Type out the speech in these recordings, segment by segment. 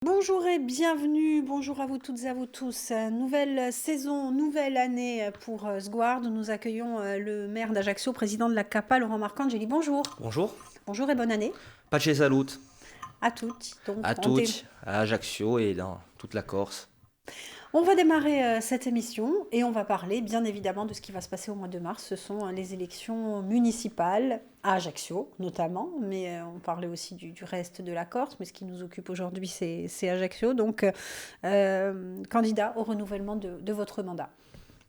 Bonjour et bienvenue, bonjour à vous toutes et à vous tous. Nouvelle saison, nouvelle année pour Sguard. Nous accueillons le maire d'Ajaccio, président de la CAPA, Laurent Marcangeli. Bonjour. Bonjour, Bonjour et bonne année Pace Salut à toutes. à toutes, à Ajaccio et dans toute la Corse. On va démarrer cette émission et on va parler bien évidemment de ce qui va se passer au mois de mars. Ce sont les élections municipales à Ajaccio notamment, mais on parlait aussi du reste de la Corse, mais ce qui nous occupe aujourd'hui c'est Ajaccio. Donc candidat au renouvellement de votre mandat.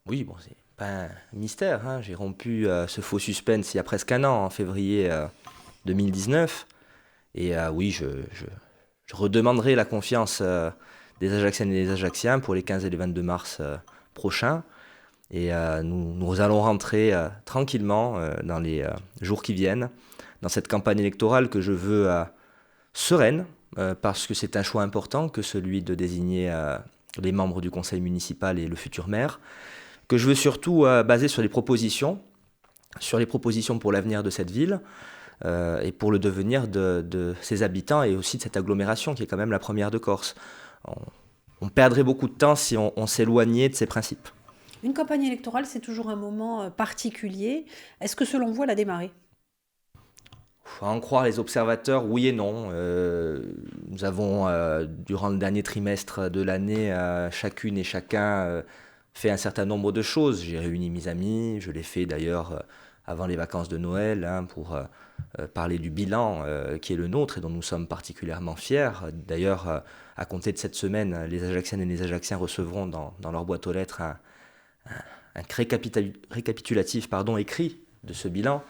Oui, bon, c'est pas un mystère, hein. J'ai rompu ce faux suspense il y a presque un an, en février 2019. Et oui, je redemanderai la confiance des Ajacciennes et des Ajacciens pour les 15 et les 22 mars prochains. Et nous allons rentrer tranquillement dans les jours qui viennent, dans cette campagne électorale que je veux sereine, parce que c'est un choix important que celui de désigner les membres du conseil municipal et le futur maire, que je veux surtout baser sur les propositions pour l'avenir de cette ville et pour le devenir de ses habitants et aussi de cette agglomération qui est quand même la première de Corse. On, on perdrait beaucoup de temps si on s'éloignait de ces principes. Une campagne électorale, c'est toujours un moment particulier. Est-ce que selon vous, elle a démarré? Faut en croire les observateurs, oui et non. Nous avons, durant le dernier trimestre de l'année, chacune et chacun fait un certain nombre de choses. J'ai réuni mes amis, je l'ai fait d'ailleurs avant les vacances de Noël, hein, pour parler du bilan qui est le nôtre et dont nous sommes particulièrement fiers. D'ailleurs, à compter de cette semaine, les Ajacciennes et les Ajacciens recevront dans leur boîte aux lettres un récapitulatif écrit de ce bilan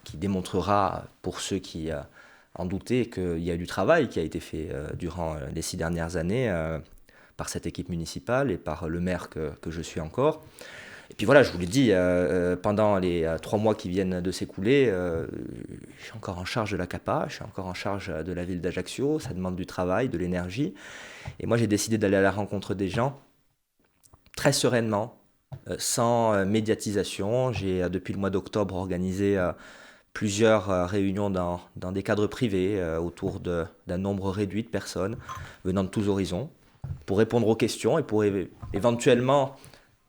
qui démontrera, pour ceux qui en doutaient, qu'il y a eu du travail qui a été fait durant les 6 dernières années par cette équipe municipale et par le maire que je suis encore. Et puis voilà, je vous l'ai dit, pendant les 3 mois qui viennent de s'écouler, je suis encore en charge de la CAPA, je suis encore en charge de la ville d'Ajaccio, ça demande du travail, de l'énergie. Et moi j'ai décidé d'aller à la rencontre des gens très sereinement, sans médiatisation. J'ai, depuis le mois d'octobre, organisé plusieurs réunions dans des cadres privés autour d'un nombre réduit de personnes venant de tous horizons pour répondre aux questions et pour éventuellement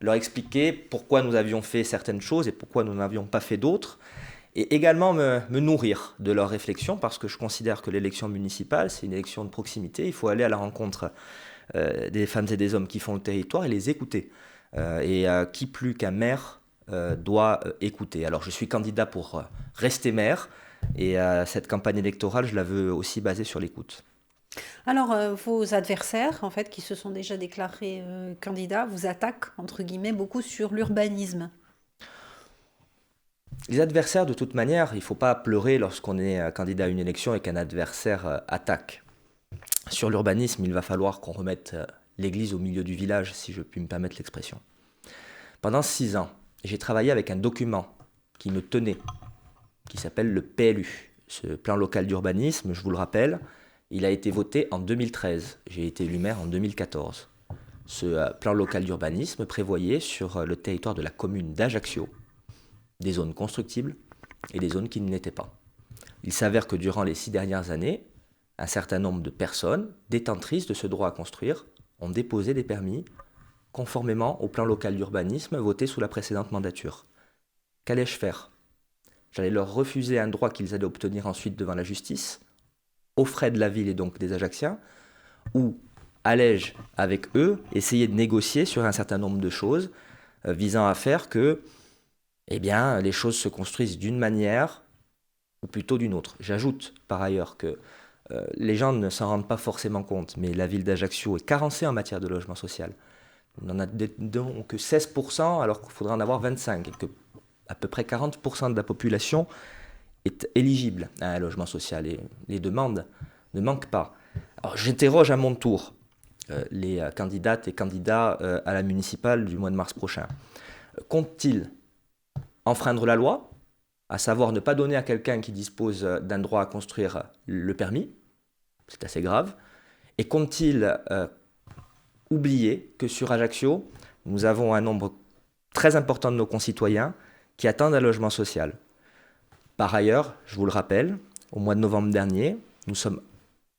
leur expliquer pourquoi nous avions fait certaines choses et pourquoi nous n'avions pas fait d'autres. Et également me nourrir de leurs réflexions parce que je considère que l'élection municipale, c'est une élection de proximité. Il faut aller à la rencontre des femmes et des hommes qui font le territoire et les écouter. Qui plus qu'un maire doit écouter. Alors je suis candidat pour rester maire et cette campagne électorale, je la veux aussi basée sur l'écoute. Alors, vos adversaires, en fait, qui se sont déjà déclarés candidats, vous attaquent, entre guillemets, beaucoup sur l'urbanisme. Les adversaires, de toute manière, il ne faut pas pleurer lorsqu'on est candidat à une élection et qu'un adversaire attaque. Sur l'urbanisme, il va falloir qu'on remette l'église au milieu du village, si je puis me permettre l'expression. Pendant 6 ans, j'ai travaillé avec un document qui me tenait, qui s'appelle le PLU. Ce plan local d'urbanisme, je vous le rappelle, il a été voté en 2013. J'ai été élu maire en 2014. Ce plan local d'urbanisme prévoyait sur le territoire de la commune d'Ajaccio des zones constructibles et des zones qui ne l'étaient pas. Il s'avère que durant les 6 dernières années, un certain nombre de personnes détentrices de ce droit à construire ont déposé des permis conformément au plan local d'urbanisme voté sous la précédente mandature. Qu'allais-je faire? J'allais leur refuser un droit qu'ils allaient obtenir ensuite devant la justice, aux frais de la ville et donc des Ajacciens, ou allais-je, avec eux, essayer de négocier sur un certain nombre de choses visant à faire que les choses se construisent d'une manière ou plutôt d'une autre. J'ajoute par ailleurs que les gens ne s'en rendent pas forcément compte, mais la ville d'Ajaccio est carencée en matière de logement social. On n'en a donc que 16% alors qu'il faudrait en avoir 25%, et que à peu près 40% de la population est éligible à un logement social et les demandes ne manquent pas. Alors j'interroge à mon tour les candidates et candidats à la municipale du mois de mars prochain. Comptent-ils enfreindre la loi, à savoir ne pas donner à quelqu'un qui dispose d'un droit à construire le permis? C'est assez grave. Et comptent-ils oublier que sur Ajaccio, nous avons un nombre très important de nos concitoyens qui attendent un logement social? Par ailleurs, je vous le rappelle, au mois de novembre dernier, nous sommes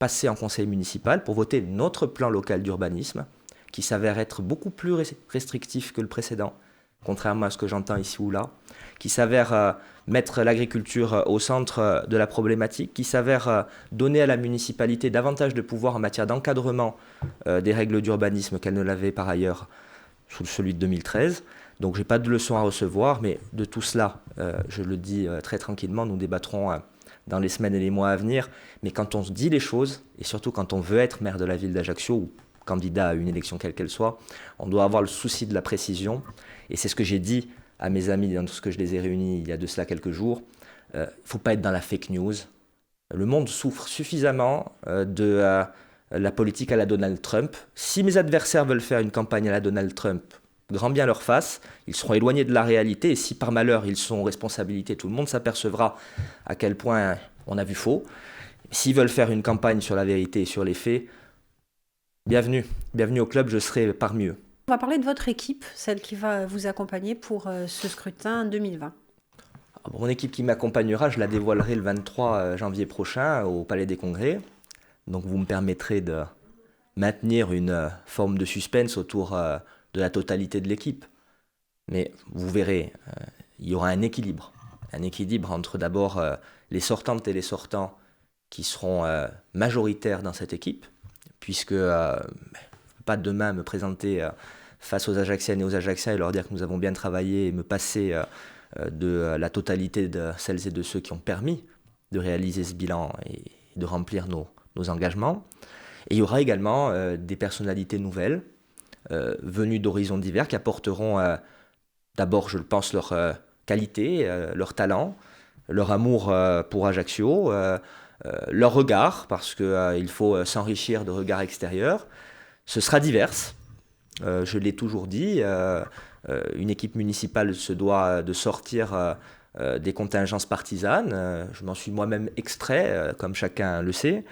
passer en conseil municipal pour voter notre plan local d'urbanisme, qui s'avère être beaucoup plus restrictif que le précédent, contrairement à ce que j'entends ici ou là, qui s'avère mettre l'agriculture au centre de la problématique, qui s'avère donner à la municipalité davantage de pouvoir en matière d'encadrement des règles d'urbanisme qu'elle ne l'avait par ailleurs sous celui de 2013. Donc je n'ai pas de leçon à recevoir, mais de tout cela, je le dis très tranquillement, nous débattrons dans les semaines et les mois à venir. Mais quand on se dit les choses, et surtout quand on veut être maire de la ville d'Ajaccio, ou candidat à une élection quelle qu'elle soit, on doit avoir le souci de la précision. Et c'est ce que j'ai dit à mes amis lorsque je les ai réunis il y a de cela quelques jours. Il ne faut pas être dans la fake news. Le monde souffre suffisamment de la politique à la Donald Trump. Si mes adversaires veulent faire une campagne à la Donald Trump, grand bien leur face, ils seront éloignés de la réalité. Et si par malheur ils sont en responsabilité, tout le monde s'apercevra à quel point on a vu faux. S'ils veulent faire une campagne sur la vérité et sur les faits, bienvenue. Bienvenue au club, je serai parmi eux. On va parler de votre équipe, celle qui va vous accompagner pour ce scrutin 2020. Mon équipe qui m'accompagnera, je la dévoilerai le 23 janvier prochain au Palais des Congrès. Donc vous me permettrez de maintenir une forme de suspense autour de la totalité de l'équipe. Mais vous verrez, il y aura un équilibre. Un équilibre entre d'abord les sortantes et les sortants qui seront majoritaires dans cette équipe, puisque je ne peux pas demain me présenter face aux Ajaxiennes et aux Ajaxiens et leur dire que nous avons bien travaillé et me passer de la totalité de celles et de ceux qui ont permis de réaliser ce bilan et de remplir nos engagements. Et il y aura également des personnalités nouvelles venues d'horizons divers qui apporteront d'abord, je le pense, leur qualité, leur talent, leur amour pour Ajaccio, leur regard, parce qu'il faut s'enrichir de regards extérieurs. Ce sera divers. Je l'ai toujours dit, une équipe municipale se doit de sortir des contingences partisanes. Je m'en suis moi-même extrait, comme chacun le sait.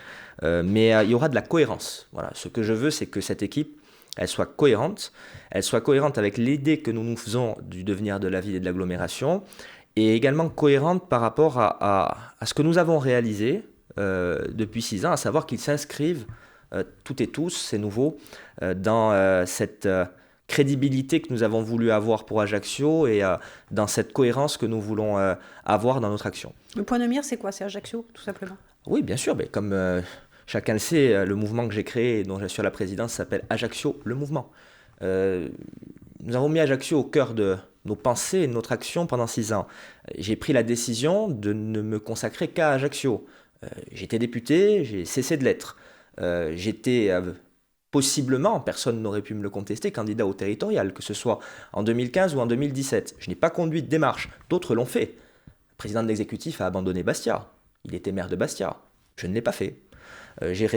Mais il y aura de la cohérence. Voilà. Ce que je veux, c'est que cette équipe, elle soit cohérente avec l'idée que nous nous faisons du devenir de la ville et de l'agglomération, et également cohérente par rapport à ce que nous avons réalisé depuis 6 ans, à savoir qu'ils s'inscrivent toutes et tous, c'est nouveau, dans cette crédibilité que nous avons voulu avoir pour Ajaccio et dans cette cohérence que nous voulons avoir dans notre action. Le point de mire, c'est quoi? C'est Ajaccio, tout simplement? Oui, bien sûr, mais comme chacun le sait, le mouvement que j'ai créé et dont j'assure la présidence s'appelle Ajaccio, le mouvement. Nous avons mis Ajaccio au cœur de nos pensées et de notre action pendant 6 ans. J'ai pris la décision de ne me consacrer qu'à Ajaccio. J'étais député, j'ai cessé de l'être. J'étais possiblement, personne n'aurait pu me le contester, candidat au territorial, que ce soit en 2015 ou en 2017. Je n'ai pas conduit de démarche, d'autres l'ont fait. Le président de l'exécutif a abandonné Bastia. Il était maire de Bastia. Je ne l'ai pas fait. J'ai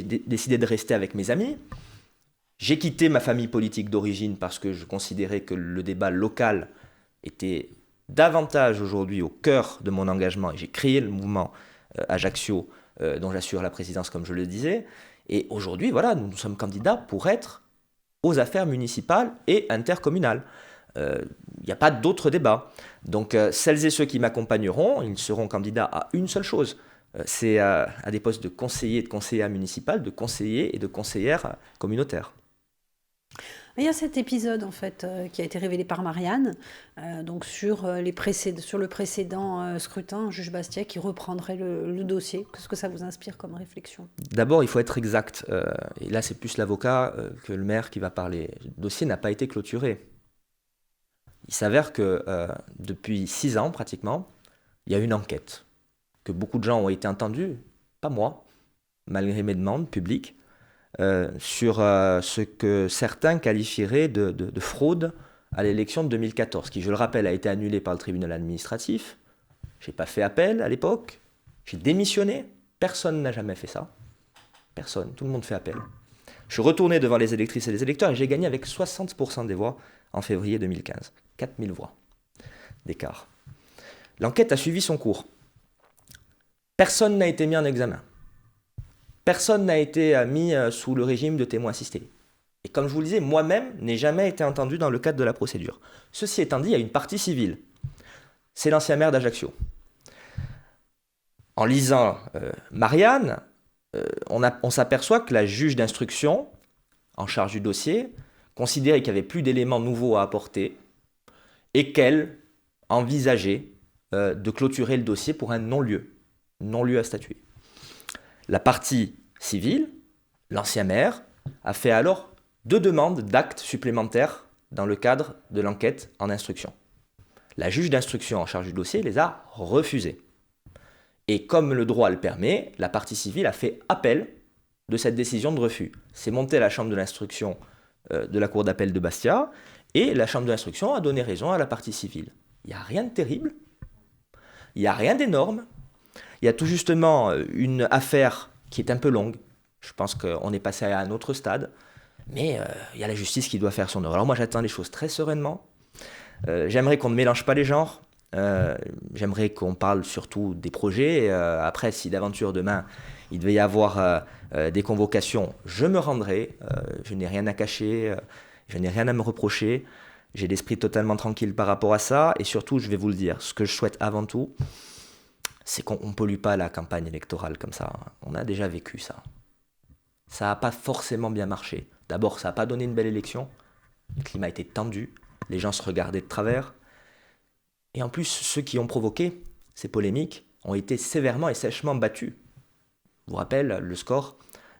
décidé de rester avec mes amis. J'ai quitté ma famille politique d'origine parce que je considérais que le débat local était davantage aujourd'hui au cœur de mon engagement. Et j'ai créé le mouvement Ajaccio, dont j'assure la présidence, comme je le disais. Et aujourd'hui, voilà, nous sommes candidats pour être aux affaires municipales et intercommunales. Il n'y a pas d'autre débat. Donc, celles et ceux qui m'accompagneront, ils seront candidats à une seule chose. C'est à des postes de conseiller et de conseillère municipale, de conseiller et de conseillère communautaire. Il y a cet épisode en fait qui a été révélé par Marianne, donc sur le précédent scrutin, juge Bastia qui reprendrait le dossier. Qu'est-ce que ça vous inspire comme réflexion? D'abord, il faut être exact. Et là, c'est plus l'avocat que le maire qui va parler. Le dossier n'a pas été clôturé. Il s'avère que depuis 6 ans pratiquement, il y a une enquête, que beaucoup de gens ont été entendus, pas moi, malgré mes demandes publiques, sur ce que certains qualifieraient de fraude à l'élection de 2014, qui, je le rappelle, a été annulée par le tribunal administratif. Je n'ai pas fait appel à l'époque, j'ai démissionné, personne n'a jamais fait ça. Personne, tout le monde fait appel. Je suis retourné devant les électrices et les électeurs et j'ai gagné avec 60% des voix en février 2015. 4000 voix d'écart. L'enquête a suivi son cours. Personne n'a été mis en examen. Personne n'a été mis sous le régime de témoin assisté. Et comme je vous le disais, moi-même n'ai jamais été entendu dans le cadre de la procédure. Ceci étant dit, il y a une partie civile. C'est l'ancien maire d'Ajaccio. En lisant Marianne, on s'aperçoit que la juge d'instruction, en charge du dossier, considérait qu'il n'y avait plus d'éléments nouveaux à apporter et qu'elle envisageait de clôturer le dossier pour un non-lieu à statuer. La partie civile, l'ancien maire, a fait alors 2 demandes d'actes supplémentaires dans le cadre de l'enquête en instruction. La juge d'instruction en charge du dossier les a refusées. Et comme le droit le permet, la partie civile a fait appel de cette décision de refus. C'est monté à la chambre de l'instruction de la cour d'appel de Bastia, et la chambre de l'instruction a donné raison à la partie civile. Il n'y a rien de terrible, il n'y a rien d'énorme, il y a tout justement une affaire qui est un peu longue. Je pense qu'on est passé à un autre stade, mais il y a la justice qui doit faire son œuvre. Alors moi j'attends les choses très sereinement. J'aimerais qu'on ne mélange pas les genres. J'aimerais qu'on parle surtout des projets. Après, si d'aventure demain il devait y avoir des convocations, je me rendrai. Je n'ai rien à cacher, je n'ai rien à me reprocher. J'ai l'esprit totalement tranquille par rapport à ça. Et surtout, je vais vous le dire, ce que je souhaite avant tout, c'est qu'on ne pollue pas la campagne électorale comme ça. On a déjà vécu ça. Ça n'a pas forcément bien marché. D'abord, ça n'a pas donné une belle élection. Le climat était tendu. Les gens se regardaient de travers. Et en plus, ceux qui ont provoqué ces polémiques ont été sévèrement et sèchement battus. Je vous rappelle le score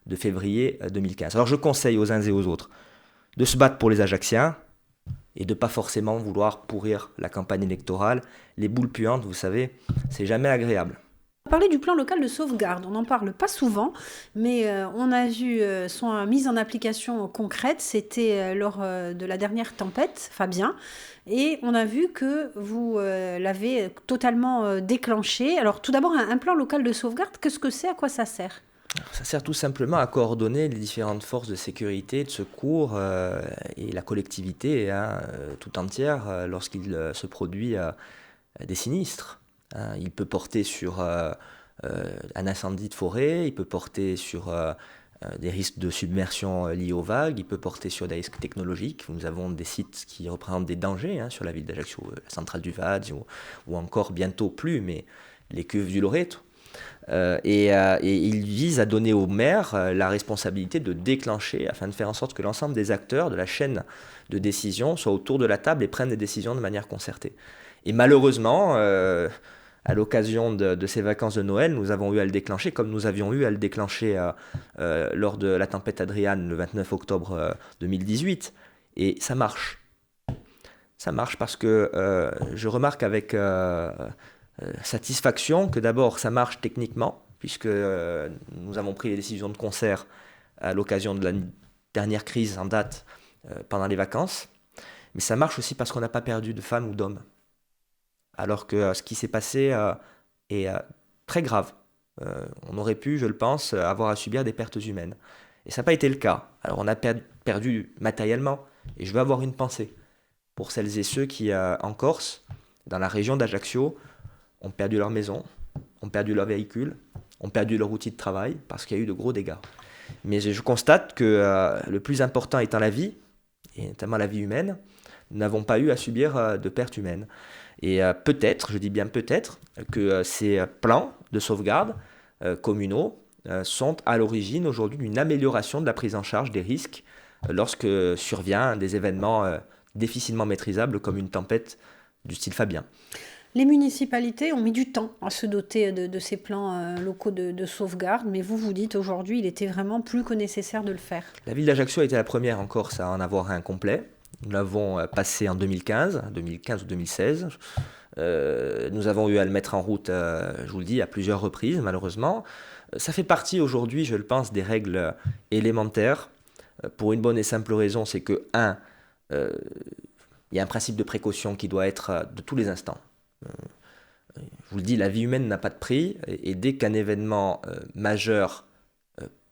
de février 2015. Alors je conseille aux uns et aux autres de se battre pour les Ajacciens et de ne pas forcément vouloir pourrir la campagne électorale. Les boules puantes, vous savez, c'est jamais agréable. On parlait du plan local de sauvegarde, on n'en parle pas souvent, mais on a vu son mise en application concrète, c'était lors de la dernière tempête, Fabien, et on a vu que vous l'avez totalement déclenché. Alors tout d'abord, un plan local de sauvegarde, qu'est-ce que c'est, à quoi ça sert ? Ça sert tout simplement à coordonner les différentes forces de sécurité, de secours et la collectivité tout entière lorsqu'il se produit des sinistres. Il peut porter sur un incendie de forêt, il peut porter sur des risques de submersion liés aux vagues, il peut porter sur des risques technologiques. Nous avons des sites qui représentent des dangers sur la ville d'Ajaccio, la centrale du Vade ou encore bientôt plus, mais les cuves du Loreto. Et il vise à donner au maire la responsabilité de déclencher afin de faire en sorte que l'ensemble des acteurs de la chaîne de décision soient autour de la table et prennent des décisions de manière concertée. Et malheureusement, à l'occasion de ces vacances de Noël, nous avons eu à le déclencher comme nous avions eu à le déclencher lors de la tempête Adriane le 29 octobre 2018. Et ça marche. Ça marche parce que je remarque avec satisfaction que d'abord ça marche techniquement, puisque nous avons pris les décisions de concert à l'occasion de la dernière crise en date pendant les vacances. Mais ça marche aussi parce qu'on n'a pas perdu de femmes ou d'hommes. Alors que ce qui s'est passé est très grave. On aurait pu, je le pense, avoir à subir des pertes humaines. Et ça n'a pas été le cas. Alors on a perdu matériellement. Et je veux avoir une pensée pour celles et ceux qui, en Corse, dans la région d'Ajaccio, ont perdu leur maison, ont perdu leur véhicule, ont perdu leur outil de travail parce qu'il y a eu de gros dégâts. Mais je constate que le plus important étant la vie, et notamment la vie humaine, nous n'avons pas eu à subir de pertes humaines. Et peut-être, je dis bien peut-être, que ces plans de sauvegarde communaux sont à l'origine aujourd'hui d'une amélioration de la prise en charge des risques lorsque survient des événements difficilement maîtrisables comme une tempête du style Fabien. Les municipalités ont mis du temps à se doter de ces plans locaux de sauvegarde, mais vous dites aujourd'hui il était vraiment plus que nécessaire de le faire. La ville d'Ajaccio a été la première en Corse à en avoir un complet. Nous l'avons passé en 2015 ou 2016. Nous avons eu à le mettre en route, je vous le dis, à plusieurs reprises, malheureusement. Ça fait partie aujourd'hui, je le pense, des règles élémentaires. Pour une bonne et simple raison, c'est que, il y a un principe de précaution qui doit être de tous les instants. Je vous le dis, la vie humaine n'a pas de prix, et dès qu'un événement majeur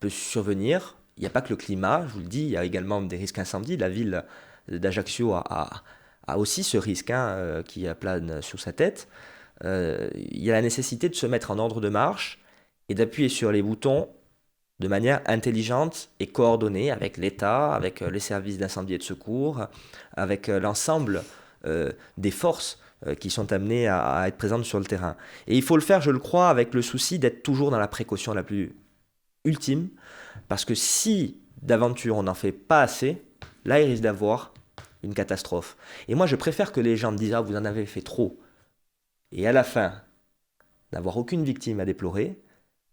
peut survenir, il n'y a pas que le climat, je vous le dis, il y a également des risques incendies. La ville d'Ajaccio a aussi ce risque qui plane sur sa tête. Il y a la nécessité de se mettre en ordre de marche et d'appuyer sur les boutons de manière intelligente et coordonnée avec l'État, avec les services d'incendie et de secours, avec l'ensemble des forces qui sont amenées à être présentes sur le terrain. Et il faut le faire, je le crois, avec le souci d'être toujours dans la précaution la plus ultime, parce que si d'aventure on n'en fait pas assez, là il risque d'avoir une catastrophe. Et moi je préfère que les gens me disent « Ah, vous en avez fait trop », et à la fin, n'avoir aucune victime à déplorer,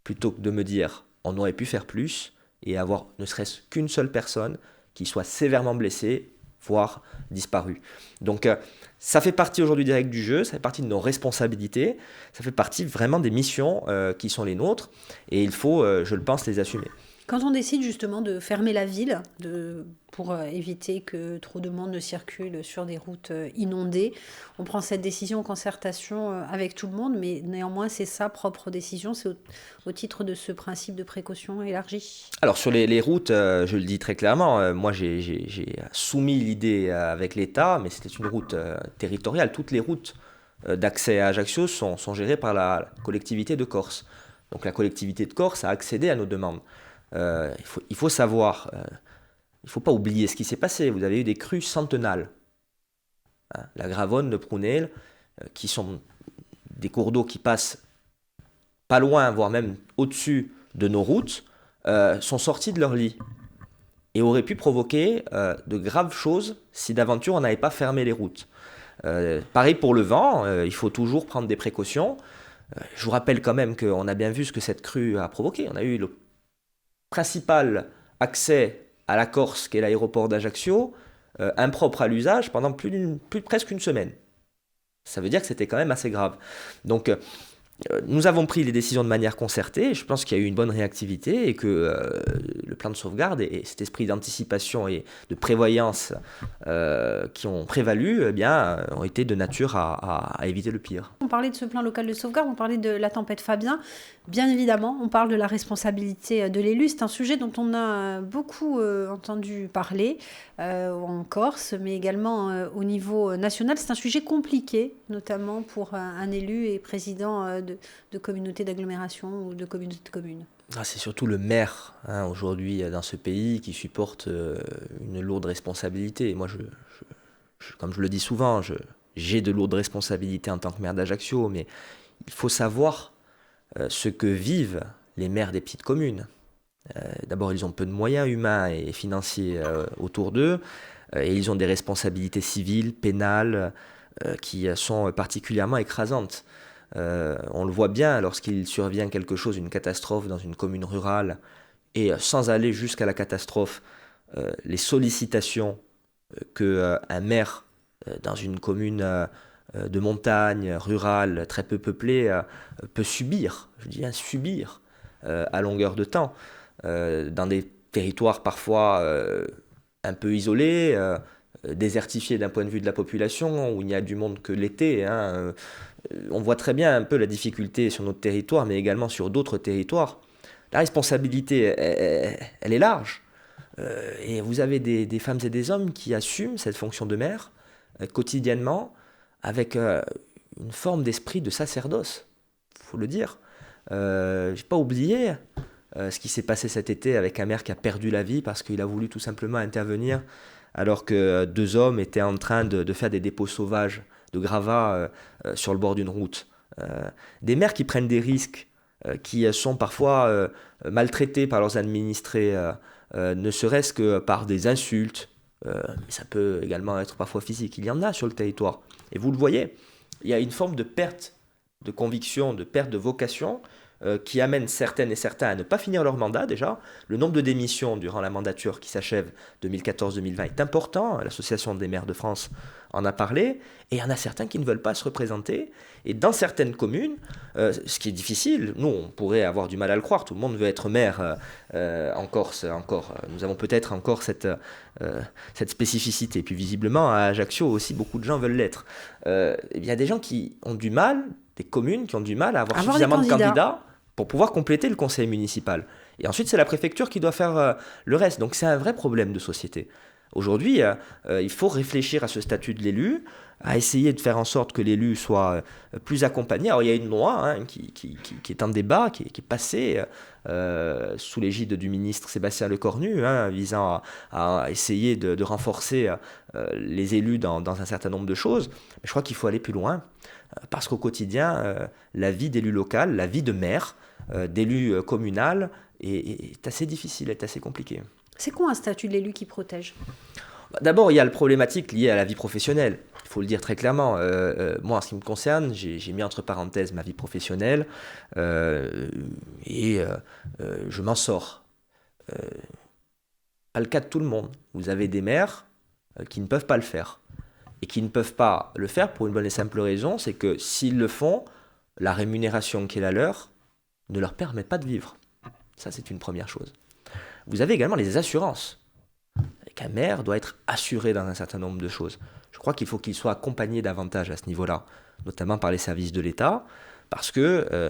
plutôt que de me dire « On aurait pu faire plus », et avoir ne serait-ce qu'une seule personne qui soit sévèrement blessée, voire disparue. Donc ça fait partie aujourd'hui des règles du jeu, ça fait partie de nos responsabilités, ça fait partie vraiment des missions qui sont les nôtres, et il faut, je le pense, les assumer. Quand on décide justement de fermer la ville pour éviter que trop de monde ne circule sur des routes inondées, on prend cette décision en concertation avec tout le monde, mais néanmoins c'est sa propre décision, c'est au titre de ce principe de précaution élargi. Alors sur les routes, je le dis très clairement, moi j'ai soumis l'idée avec l'État, mais c'était une route territoriale. Toutes les routes d'accès à Ajaccio sont gérées par la collectivité de Corse. Donc la collectivité de Corse a accédé à nos demandes. Il faut savoir, il ne faut pas oublier ce qui s'est passé. Vous avez eu des crues centenales, hein, la Gravonne, le Prunel, qui sont des cours d'eau qui passent pas loin, voire même au-dessus de nos routes, sont sortis de leur lit et auraient pu provoquer de graves choses si d'aventure on n'avait pas fermé les routes. Pareil pour le vent, il faut toujours prendre des précautions. Je vous rappelle quand même qu'on a bien vu ce que cette crue a provoqué. On a eu le principal accès à la Corse, qui est l'aéroport d'Ajaccio, impropre à l'usage pendant presque une semaine. Ça veut dire que c'était quand même assez grave. Donc, nous avons pris les décisions de manière concertée. Je pense qu'il y a eu une bonne réactivité et que le plan de sauvegarde et cet esprit d'anticipation et de prévoyance qui ont prévalu ont été de nature à éviter le pire. On parlait de ce plan local de sauvegarde, on parlait de la tempête Fabien. Bien évidemment, on parle de la responsabilité de l'élu. C'est un sujet dont on a beaucoup entendu parler en Corse, mais également au niveau national. C'est un sujet compliqué, notamment pour un élu et président de communauté d'agglomération ou de communauté de communes. C'est surtout le maire aujourd'hui dans ce pays qui supporte une lourde responsabilité. Moi, comme je le dis souvent, j'ai de lourdes responsabilités en tant que maire d'Ajaccio, mais il faut savoir ce que vivent les maires des petites communes. D'abord, ils ont peu de moyens humains et financiers autour d'eux, et ils ont des responsabilités civiles, pénales, qui sont particulièrement écrasantes. On le voit bien lorsqu'il survient quelque chose, une catastrophe dans une commune rurale, et sans aller jusqu'à la catastrophe, les sollicitations qu'un maire dans une commune de montagne, rurale, très peu peuplée, peut subir, je dis bien subir, à longueur de temps, dans des territoires parfois un peu isolés, désertifiés d'un point de vue de la population, où il n'y a du monde que l'été. On voit très bien un peu la difficulté sur notre territoire, mais également sur d'autres territoires. La responsabilité, elle est large. Et vous avez des femmes et des hommes qui assument cette fonction de maire quotidiennement avec une forme d'esprit de sacerdoce, il faut le dire. Je n'ai pas oublié ce qui s'est passé cet été avec un maire qui a perdu la vie parce qu'il a voulu tout simplement intervenir alors que deux hommes étaient en train de faire des dépôts sauvages de gravats sur le bord d'une route. Des maires qui prennent des risques, qui sont parfois maltraités par leurs administrés, ne serait-ce que par des insultes, mais ça peut également être parfois physique. Il y en a sur le territoire. Et vous le voyez, il y a une forme de perte de conviction, de perte de vocation qui amène certaines et certains à ne pas finir leur mandat déjà. Le nombre de démissions durant la mandature qui s'achève 2014-2020 est important. L'Association des maires de France en a parlé. Et il y en a certains qui ne veulent pas se représenter. Et dans certaines communes, ce qui est difficile, nous on pourrait avoir du mal à le croire, tout le monde veut être maire en Corse encore. Nous avons peut-être encore cette spécificité. Puis visiblement à Ajaccio aussi, beaucoup de gens veulent l'être. Il y a des gens qui ont du mal, des communes qui ont du mal à avoir suffisamment de candidats pour pouvoir compléter le conseil municipal. Et ensuite, c'est la préfecture qui doit faire le reste. Donc c'est un vrai problème de société. Aujourd'hui, il faut réfléchir à ce statut de l'élu, à essayer de faire en sorte que l'élu soit plus accompagné. Alors il y a une loi qui est en débat, qui est passée sous l'égide du ministre Sébastien Lecornu, visant à essayer de renforcer les élus dans un certain nombre de choses. Mais je crois qu'il faut aller plus loin, parce qu'au quotidien, la vie d'élu local, la vie de maire, d'élu communal, est assez difficile, est assez compliqué. C'est quoi un statut de l'élu qui protège? D'abord, il y a la problématique liée à la vie professionnelle. Il faut le dire très clairement. Moi, en ce qui me concerne, j'ai mis entre parenthèses ma vie professionnelle et je m'en sors. Pas le cas de tout le monde. Vous avez des maires qui ne peuvent pas le faire. Et qui ne peuvent pas le faire pour une bonne et simple raison, c'est que s'ils le font, la rémunération qui est la leur ne leur permet pas de vivre. Ça, c'est une première chose. Vous avez également les assurances. Un maire doit être assuré dans un certain nombre de choses. Je crois qu'il faut qu'il soit accompagné davantage à ce niveau-là, notamment par les services de l'État, parce que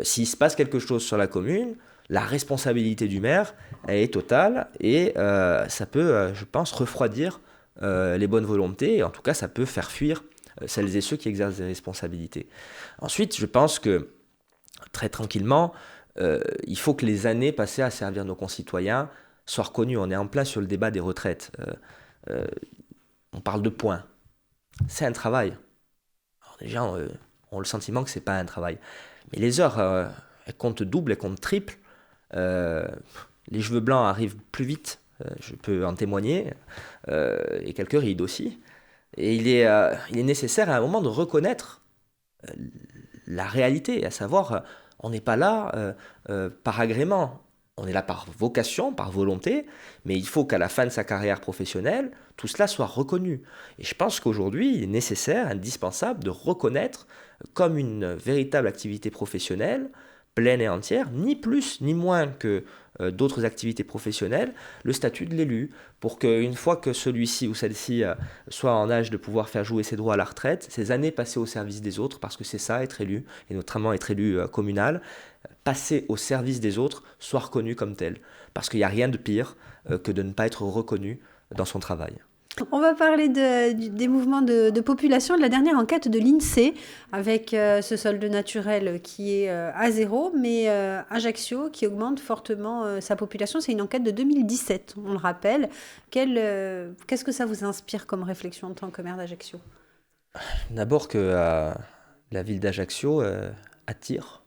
s'il se passe quelque chose sur la commune, la responsabilité du maire, elle est totale et ça peut, je pense, refroidir les bonnes volontés, et en tout cas, ça peut faire fuir celles et ceux qui exercent des responsabilités. Ensuite, je pense que, très tranquillement, il faut que les années passées à servir nos concitoyens soient reconnues. On est en plein sur le débat des retraites. On parle de points. C'est un travail. Alors les gens ont le sentiment que ce n'est pas un travail. Mais les heures, elles comptent double, elles comptent triple. Les cheveux blancs arrivent plus vite, je peux en témoigner, et quelques rides aussi. Et il est nécessaire à un moment de reconnaître la réalité, à savoir, on n'est pas là par agrément. On est là par vocation, par volonté, mais il faut qu'à la fin de sa carrière professionnelle, tout cela soit reconnu. Et je pense qu'aujourd'hui, il est nécessaire, indispensable, de reconnaître comme une véritable activité professionnelle, pleine et entière, ni plus ni moins que d'autres activités professionnelles, le statut de l'élu, pour qu'une fois que celui-ci ou celle-ci soit en âge de pouvoir faire jouer ses droits à la retraite, ses années passées au service des autres, parce que c'est ça, être élu, et notamment être élu communal, passer au service des autres, soit reconnu comme tel. Parce qu'il n'y a rien de pire que de ne pas être reconnu dans son travail. On va parler des mouvements de population, de la dernière enquête de l'INSEE, avec ce solde naturel qui est à 0, mais Ajaccio qui augmente fortement sa population. C'est une enquête de 2017, on le rappelle. Qu'est-ce que ça vous inspire comme réflexion en tant que maire d'Ajaccio? D'abord que la ville d'Ajaccio attire.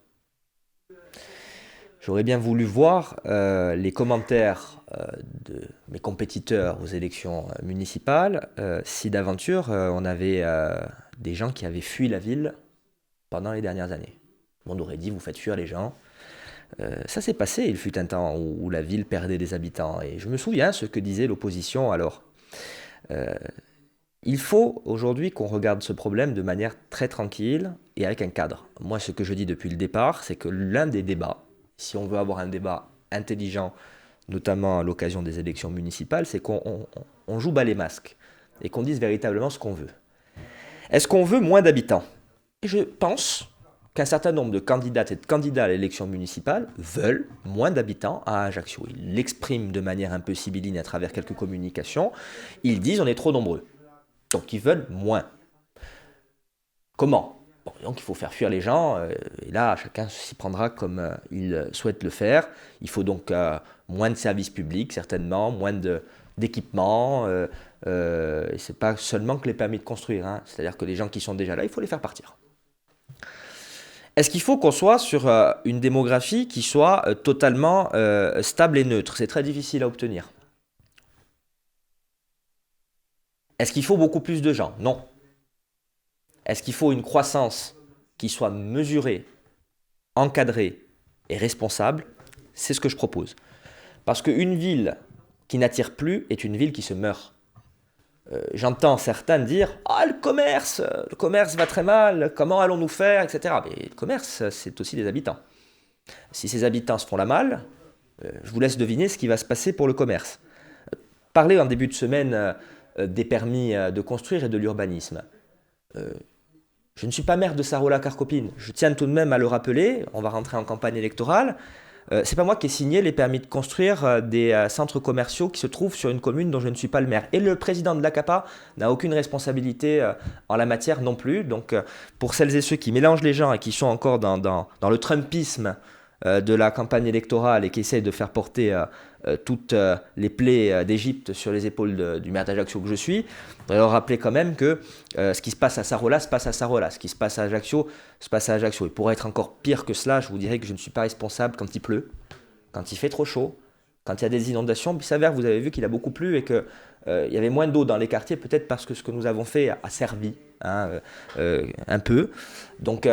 J'aurais bien voulu voir les commentaires de mes compétiteurs aux élections municipales si d'aventure on avait des gens qui avaient fui la ville pendant les dernières années. On aurait dit vous faites fuir les gens. Ça s'est passé, il fut un temps où la ville perdait des habitants. Et je me souviens ce que disait l'opposition alors. Il faut aujourd'hui qu'on regarde ce problème de manière très tranquille et avec un cadre. Moi, ce que je dis depuis le départ, c'est que l'un des débats, si on veut avoir un débat intelligent, notamment à l'occasion des élections municipales, c'est qu'on joue bas les masques et qu'on dise véritablement ce qu'on veut. Est-ce qu'on veut moins d'habitants? Et je pense qu'un certain nombre de candidates et de candidats à l'élection municipale veulent moins d'habitants à Ajaccio. Ils l'expriment de manière un peu sibylline à travers quelques communications. Ils disent on est trop nombreux. Donc ils veulent moins. Comment? Bon, donc il faut faire fuir les gens, et là chacun s'y prendra comme il souhaite le faire. Il faut donc moins de services publics certainement, moins d'équipements, et c'est pas seulement que les permis de construire, hein. C'est-à-dire que les gens qui sont déjà là, il faut les faire partir. Est-ce qu'il faut qu'on soit sur une démographie qui soit totalement stable et neutre? C'est très difficile à obtenir. Est-ce qu'il faut beaucoup plus de gens? Non. Est-ce qu'il faut une croissance qui soit mesurée, encadrée et responsable? C'est ce que je propose. Parce qu'une ville qui n'attire plus est une ville qui se meurt. J'entends certains dire « Ah, le commerce va très mal, comment allons-nous faire ?» etc. Mais le commerce, c'est aussi des habitants. Si ces habitants se font la malle, je vous laisse deviner ce qui va se passer pour le commerce. Parler en début de semaine des permis de construire et de l'urbanisme. Je ne suis pas maire de Sarrola-Carcopine. Je tiens tout de même à le rappeler, on va rentrer en campagne électorale. C'est pas moi qui ai signé les permis de construire des centres commerciaux qui se trouvent sur une commune dont je ne suis pas le maire. Et le président de l'ACAPA n'a aucune responsabilité en la matière non plus. Donc pour celles et ceux qui mélangent les gens et qui sont encore dans le trumpisme de la campagne électorale et qui essayent de faire porter toutes les plaies d'Égypte sur les épaules du maire d'Ajaccio que je suis, je voudrais leur rappeler quand même que ce qui se passe à Sarrola se passe à Sarrola, ce qui se passe à Ajaccio se passe à Ajaccio. Et pour être encore pire que cela, je vous dirais que je ne suis pas responsable quand il pleut, quand il fait trop chaud, quand il y a des inondations. Il s'avère, vous avez vu qu'il a beaucoup plu et qu'il y avait moins d'eau dans les quartiers, peut-être parce que ce que nous avons fait a servi, hein, un peu. Donc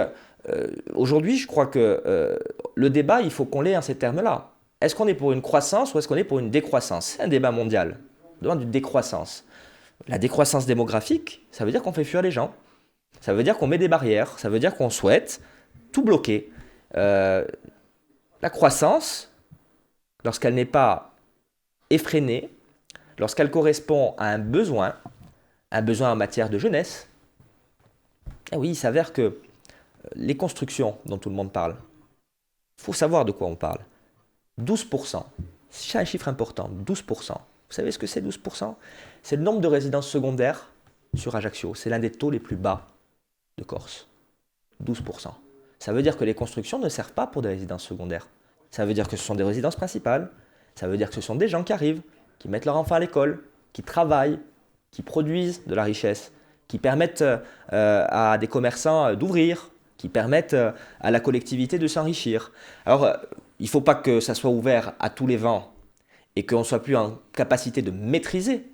aujourd'hui, je crois que le débat, il faut qu'on l'ait en ces termes-là. Est-ce qu'on est pour une croissance ou est-ce qu'on est pour une décroissance? C'est un débat mondial. On demande une décroissance. La décroissance démographique, ça veut dire qu'on fait fuir les gens. Ça veut dire qu'on met des barrières. Ça veut dire qu'on souhaite tout bloquer. La croissance, lorsqu'elle n'est pas effrénée, lorsqu'elle correspond à un besoin en matière de jeunesse, eh oui, il s'avère que les constructions dont tout le monde parle, il faut savoir de quoi on parle. 12%, c'est un chiffre important, 12%. Vous savez ce que c'est 12%? C'est le nombre de résidences secondaires sur Ajaccio. C'est l'un des taux les plus bas de Corse. 12%. Ça veut dire que les constructions ne servent pas pour des résidences secondaires. Ça veut dire que ce sont des résidences principales. Ça veut dire que ce sont des gens qui arrivent, qui mettent leur enfant à l'école, qui travaillent, qui produisent de la richesse, qui permettent à des commerçants d'ouvrir, qui permettent à la collectivité de s'enrichir. Alors, il ne faut pas que ça soit ouvert à tous les vents et qu'on ne soit plus en capacité de maîtriser.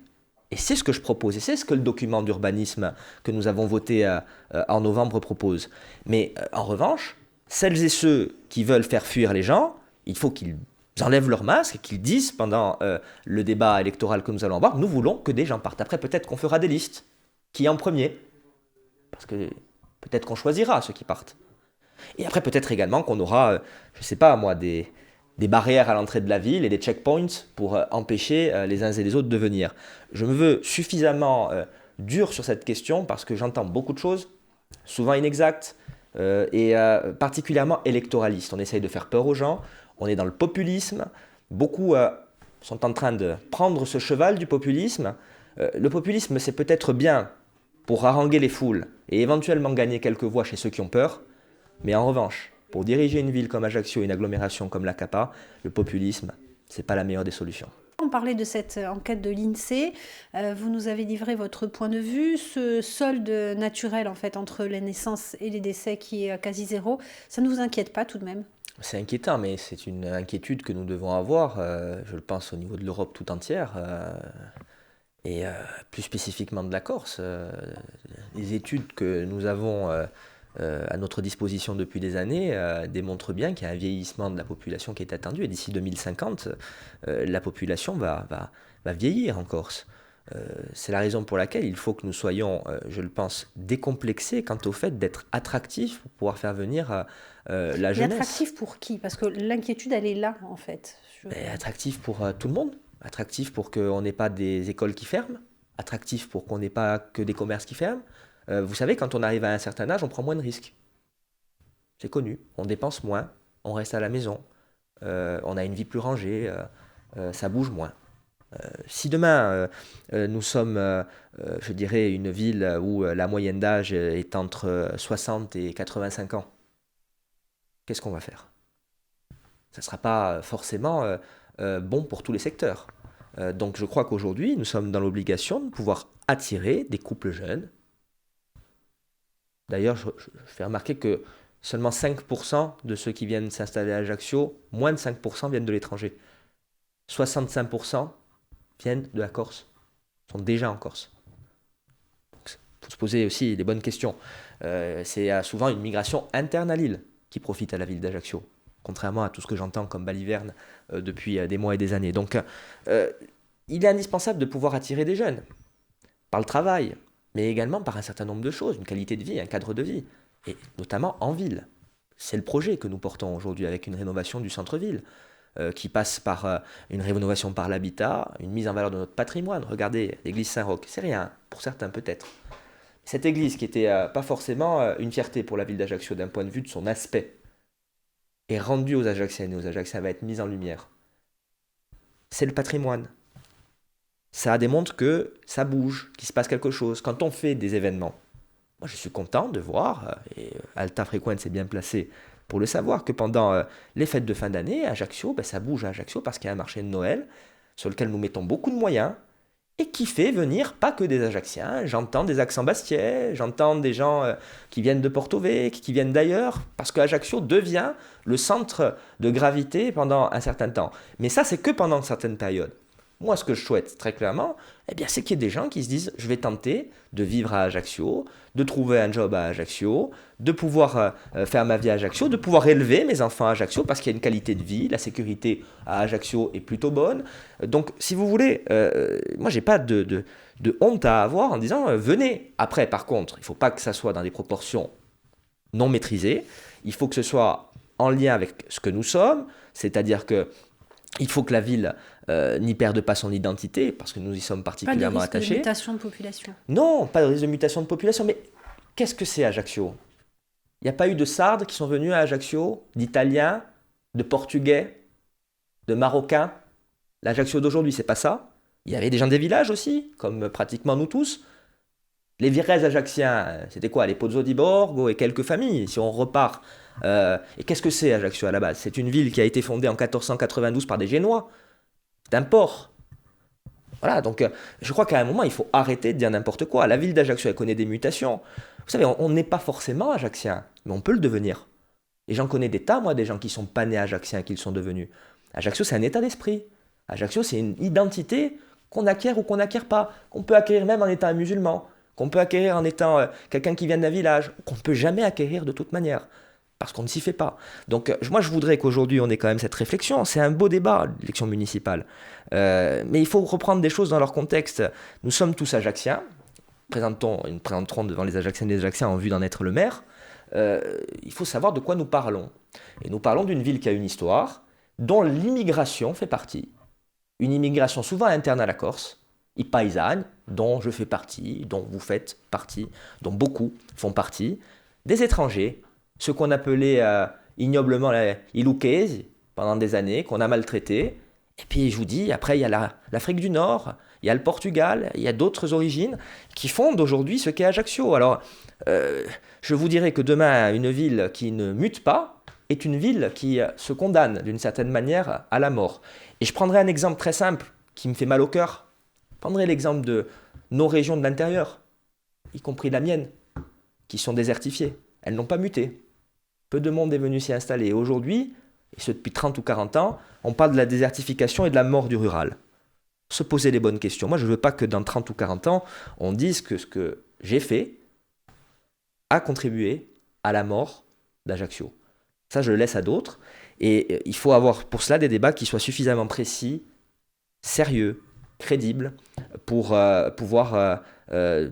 Et c'est ce que je propose, et c'est ce que le document d'urbanisme que nous avons voté en novembre propose. Mais en revanche, celles et ceux qui veulent faire fuir les gens, il faut qu'ils enlèvent leur masque et qu'ils disent pendant le débat électoral que nous allons avoir, nous voulons que des gens partent. Après, peut-être qu'on fera des listes. Qui est en premier? Parce que peut-être qu'on choisira ceux qui partent. Et après, peut-être également qu'on aura, je ne sais pas moi, des barrières à l'entrée de la ville et des checkpoints pour empêcher les uns et les autres de venir. Je me veux suffisamment dur sur cette question parce que j'entends beaucoup de choses, souvent inexactes et particulièrement électoralistes. On essaye de faire peur aux gens, on est dans le populisme. Beaucoup sont en train de prendre ce cheval du populisme. Le populisme, c'est peut-être bien pour haranguer les foules et éventuellement gagner quelques voix chez ceux qui ont peur, mais en revanche, pour diriger une ville comme Ajaccio, une agglomération comme la Capa, le populisme, ce n'est pas la meilleure des solutions. On parlait de cette enquête de l'INSEE, vous nous avez livré votre point de vue, ce solde naturel en fait entre les naissances et les décès qui est quasi zéro, ça ne vous inquiète pas tout de même? C'est inquiétant, mais c'est une inquiétude que nous devons avoir, je le pense au niveau de l'Europe tout entière, et plus spécifiquement de la Corse. Les études que nous avons à notre disposition depuis des années démontrent bien qu'il y a un vieillissement de la population qui est attendu, et d'ici 2050, la population va vieillir en Corse. C'est la raison pour laquelle il faut que nous soyons, je le pense, décomplexés quant au fait d'être attractifs pour pouvoir faire venir la jeunesse. Mais attractif pour qui? Parce que l'inquiétude, elle est là, en fait. Attractif pour tout le monde. Attractif pour qu'on n'ait pas des écoles qui ferment. Attractif pour qu'on n'ait pas que des commerces qui ferment. Vous savez, quand on arrive à un certain âge, on prend moins de risques. C'est connu. On dépense moins, on reste à la maison, on a une vie plus rangée, ça bouge moins. Si demain, nous sommes, je dirais, une ville où la moyenne d'âge est entre 60 et 85 ans, qu'est-ce qu'on va faire? Ça ne sera pas forcément bon pour tous les secteurs. Donc je crois qu'aujourd'hui, nous sommes dans l'obligation de pouvoir attirer des couples jeunes. D'ailleurs, je fais remarquer que seulement 5% de ceux qui viennent s'installer à Ajaccio, moins de 5% viennent de l'étranger. 65% viennent de la Corse, sont déjà en Corse. Il faut se poser aussi les bonnes questions. C'est souvent une migration interne à l'île qui profite à la ville d'Ajaccio, contrairement à tout ce que j'entends comme baliverne depuis des mois et des années. Donc, il est indispensable de pouvoir attirer des jeunes, par le travail, mais également par un certain nombre de choses, une qualité de vie, un cadre de vie, et notamment en ville. C'est le projet que nous portons aujourd'hui avec une rénovation du centre-ville, qui passe par une rénovation par l'habitat, une mise en valeur de notre patrimoine. Regardez, l'église Saint-Roch, c'est rien, pour certains peut-être. Cette église qui n'était pas forcément une fierté pour la ville d'Ajaccio d'un point de vue de son aspect, est rendue aux Ajacciennes et aux Ajacciens, va être mise en lumière. C'est le patrimoine. Ça démontre que ça bouge, qu'il se passe quelque chose. Quand on fait des événements, moi je suis content de voir, et Alta Frequenza est bien placé pour le savoir, que pendant les fêtes de fin d'année, à Ajaccio, ça bouge à Ajaccio parce qu'il y a un marché de Noël sur lequel nous mettons beaucoup de moyens et qui fait venir pas que des Ajacciens. J'entends des Aix-en-Bastiais, j'entends des gens qui viennent de Porto Vecchio, qui viennent d'ailleurs, parce qu'Ajaccio devient le centre de gravité pendant un certain temps. Mais ça, c'est que pendant certaines périodes. Moi, ce que je souhaite très clairement, eh bien, c'est qu'il y ait des gens qui se disent, je vais tenter de vivre à Ajaccio, de trouver un job à Ajaccio, de pouvoir faire ma vie à Ajaccio, de pouvoir élever mes enfants à Ajaccio, parce qu'il y a une qualité de vie, la sécurité à Ajaccio est plutôt bonne. Donc, si vous voulez, moi, j'ai pas de honte à avoir en disant, venez. Après, par contre, il ne faut pas que ça soit dans des proportions non maîtrisées. Il faut que ce soit en lien avec ce que nous sommes, c'est-à-dire que il faut que la ville n'y perde pas son identité, parce que nous y sommes particulièrement attachés. Pas de risque de mutation de population. Non, pas de risque de mutation de population, mais qu'est-ce que c'est Ajaccio? Il n'y a pas eu de Sardes qui sont venus à Ajaccio, d'Italiens, de Portugais, de Marocains. L'Ajaccio d'aujourd'hui, c'est pas ça. Il y avait des gens des villages aussi, comme pratiquement nous tous. Les vrais Ajacciens, c'était quoi? Les Pozzo di Borgo et quelques familles, si on repart. Et qu'est-ce que c'est Ajaccio à la base? C'est une ville qui a été fondée en 1492 par des Génois. C'est un port. Voilà, donc je crois qu'à un moment, il faut arrêter de dire n'importe quoi. La ville d'Ajaccio, elle connaît des mutations. Vous savez, on n'est pas forcément Ajaccien, mais on peut le devenir. Et j'en connais des tas, moi, des gens qui ne sont pas nés Ajacciens, qui le sont devenus. Ajaccio, c'est un état d'esprit. Ajaccio, c'est une identité qu'on acquiert ou qu'on n'acquiert pas, qu'on peut acquérir même en étant un musulman, qu'on peut acquérir en étant quelqu'un qui vient d'un village, qu'on ne peut jamais acquérir de toute manière, parce qu'on ne s'y fait pas. Donc moi, je voudrais qu'aujourd'hui, on ait quand même cette réflexion. C'est un beau débat, l'élection municipale. Mais il faut reprendre des choses dans leur contexte. Nous sommes tous Ajacciens. Nous présenterons devant les Ajacciennes et les Ajacciens en vue d'en être le maire. Il faut savoir de quoi nous parlons. Et nous parlons d'une ville qui a une histoire, dont l'immigration fait partie. Une immigration souvent interne à la Corse, i paesani, dont je fais partie, dont vous faites partie, dont beaucoup font partie, des étrangers, ceux qu'on appelait ignoblement i lucchesi pendant des années, qu'on a maltraités. Et puis je vous dis, après il y a l'Afrique du Nord, il y a le Portugal, il y a d'autres origines qui fondent aujourd'hui ce qu'est Ajaccio. Alors je vous dirais que demain, une ville qui ne mute pas est une ville qui se condamne d'une certaine manière à la mort. Et je prendrai un exemple très simple qui me fait mal au cœur. Je prendrai l'exemple de nos régions de l'intérieur, y compris la mienne, qui sont désertifiées. Elles n'ont pas muté. Peu de monde est venu s'y installer. Et aujourd'hui, et ce depuis 30 ou 40 ans, on parle de la désertification et de la mort du rural. Se poser les bonnes questions. Moi, je ne veux pas que dans 30 ou 40 ans, on dise que ce que j'ai fait a contribué à la mort d'Ajaccio. Ça, je le laisse à d'autres. Et il faut avoir pour cela des débats qui soient suffisamment précis, sérieux, crédibles, pour pouvoir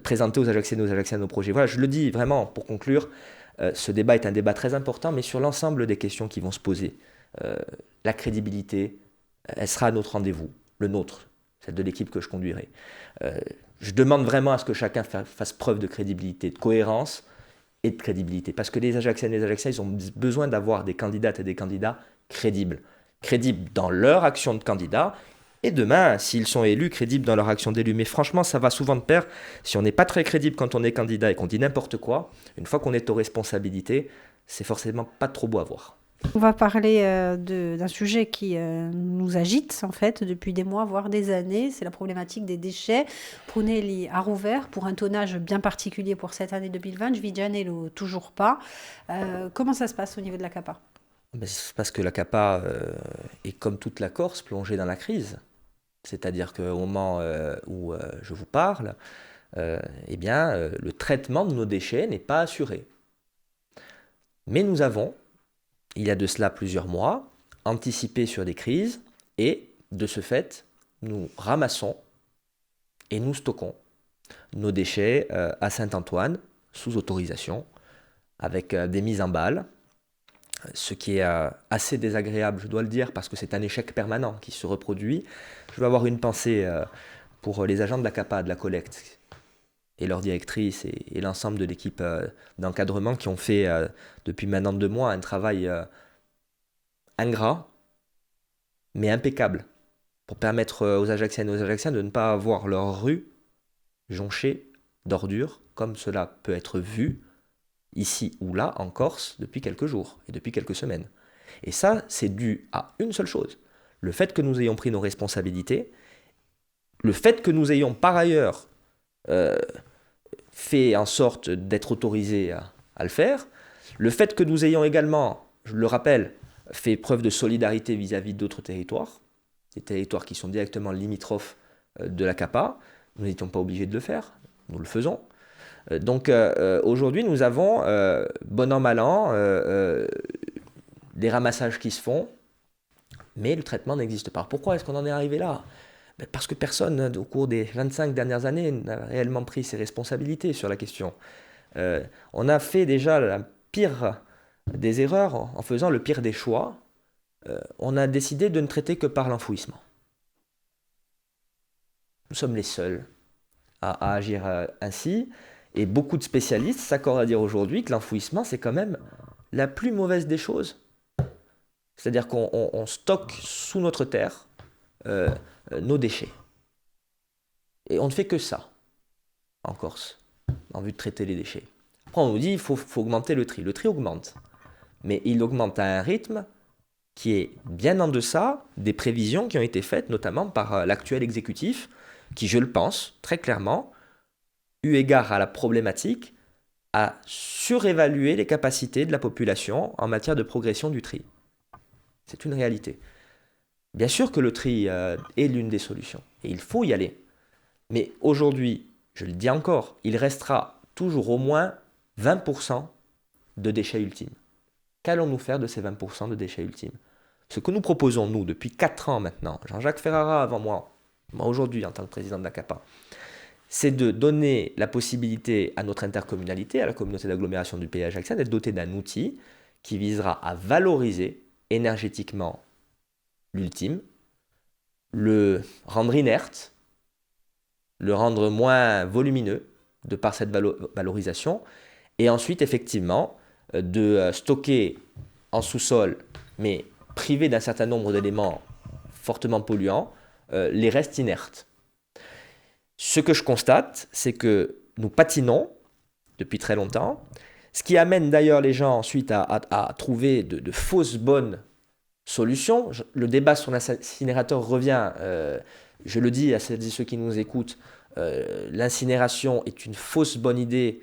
présenter aux Ajacciennes et aux Ajacciens nos projets. Voilà, je le dis vraiment pour conclure. Ce débat est un débat très important, mais sur l'ensemble des questions qui vont se poser. La crédibilité, elle sera à notre rendez-vous, le nôtre, celle de l'équipe que je conduirai. Je demande vraiment à ce que chacun fasse preuve de crédibilité, de cohérence et de crédibilité. Parce que les Ajacciennes et les Ajacciens, ils ont besoin d'avoir des candidates et des candidats crédibles. Crédibles dans leur action de candidat. Et demain, s'ils sont élus, crédibles dans leur action d'élu. Mais franchement, ça va souvent de pair. Si on n'est pas très crédible quand on est candidat et qu'on dit n'importe quoi, une fois qu'on est aux responsabilités, c'est forcément pas trop beau à voir. On va parler d'un sujet qui nous agite en fait depuis des mois, voire des années. C'est la problématique des déchets. Prunelli a rouvert pour un tonnage bien particulier pour cette année 2020. Vigianello, toujours pas. Comment ça se passe au niveau de la CAPA? C'est parce que la CAPA est comme toute la Corse plongée dans la crise. C'est-à-dire qu'au moment où je vous parle, le traitement de nos déchets n'est pas assuré. Mais nous avons, il y a de cela plusieurs mois, anticipé sur des crises et, de ce fait, nous ramassons et nous stockons nos déchets à Saint-Antoine, sous autorisation, avec des mises en balles, ce qui est assez désagréable, je dois le dire, parce que c'est un échec permanent qui se reproduit. Je veux avoir une pensée pour les agents de la CAPA, de la collecte, et leur directrice et l'ensemble de l'équipe d'encadrement qui ont fait depuis maintenant 2 mois un travail ingrat, mais impeccable, pour permettre aux Ajacciennes et aux Ajacciens de ne pas avoir leur rue jonchée d'ordures, comme cela peut être vu ici ou là en Corse depuis quelques jours et depuis quelques semaines. Et ça, c'est dû à une seule chose, le fait que nous ayons pris nos responsabilités le fait que nous ayons par ailleurs fait en sorte d'être autorisés à le faire, le fait que nous ayons également, je le rappelle, fait preuve de solidarité vis-à-vis d'autres territoires, des territoires qui sont directement limitrophes de la CAPA, nous n'étions pas obligés de le faire, nous le faisons. Donc aujourd'hui, nous avons, bon an, mal an, des ramassages qui se font, mais le traitement n'existe pas. Pourquoi est-ce qu'on en est arrivé là? Parce que personne, au cours des 25 dernières années, n'a réellement pris ses responsabilités sur la question. On a fait déjà la pire des erreurs en faisant le pire des choix. On a décidé de ne traiter que par l'enfouissement. Nous sommes les seuls à agir ainsi. Et beaucoup de spécialistes s'accordent à dire aujourd'hui que l'enfouissement, c'est quand même la plus mauvaise des choses. C'est-à-dire qu'on stocke sous notre terre nos déchets. Et on ne fait que ça en Corse, en vue de traiter les déchets. Après, on nous dit qu'il faut augmenter le tri. Le tri augmente. Mais il augmente à un rythme qui est bien en deçà des prévisions qui ont été faites, notamment par l'actuel exécutif, qui, je le pense, très clairement, eu égard à la problématique, a surévalué les capacités de la population en matière de progression du tri. C'est une réalité. Bien sûr que le tri est l'une des solutions, et il faut y aller. Mais aujourd'hui, je le dis encore, il restera toujours au moins 20% de déchets ultimes. Qu'allons-nous faire de ces 20% de déchets ultimes? Ce que nous proposons, nous, depuis 4 ans maintenant, Jean-Jacques Ferrara avant moi aujourd'hui en tant que président de la CAPA, c'est de donner la possibilité à notre intercommunalité, à la communauté d'agglomération du Pays ajaccien, d'être dotée d'un outil qui visera à valoriser énergétiquement l'ultime, le rendre inerte, le rendre moins volumineux de par cette valorisation, et ensuite effectivement de stocker en sous-sol, mais privé d'un certain nombre d'éléments fortement polluants, les restes inertes. Ce que je constate, c'est que nous patinons depuis très longtemps, ce qui amène d'ailleurs les gens ensuite à trouver de fausses bonnes solutions. Le débat sur l'incinérateur revient, je le dis à celles et ceux qui nous écoutent, l'incinération est une fausse bonne idée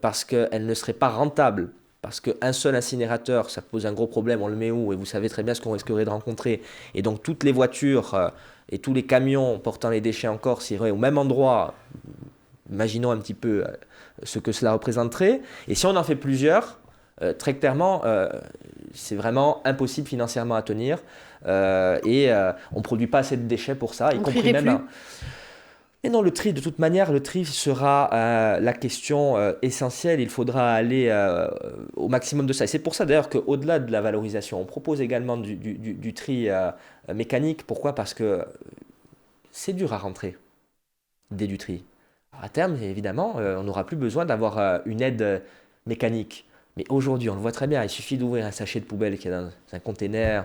parce qu'elle ne serait pas rentable. Parce qu'un seul incinérateur, ça pose un gros problème, on le met où? Et vous savez très bien ce qu'on risquerait de rencontrer. Et donc toutes les voitures et tous les camions portant les déchets en Corse iraient au même endroit. Imaginons un petit peu ce que cela représenterait. Et si on en fait plusieurs, très clairement, c'est vraiment impossible financièrement à tenir. On ne produit pas assez de déchets pour ça, y compris même... Et non, le tri, de toute manière, le tri sera la question essentielle. Il faudra aller au maximum de ça. Et c'est pour ça d'ailleurs qu'au-delà de la valorisation, on propose également du tri mécanique. Pourquoi? Parce que c'est dur à rentrer, l'idée du tri. Alors, à terme, évidemment, on n'aura plus besoin d'avoir une aide mécanique. Mais aujourd'hui, on le voit très bien, il suffit d'ouvrir un sachet de poubelle qui est dans un container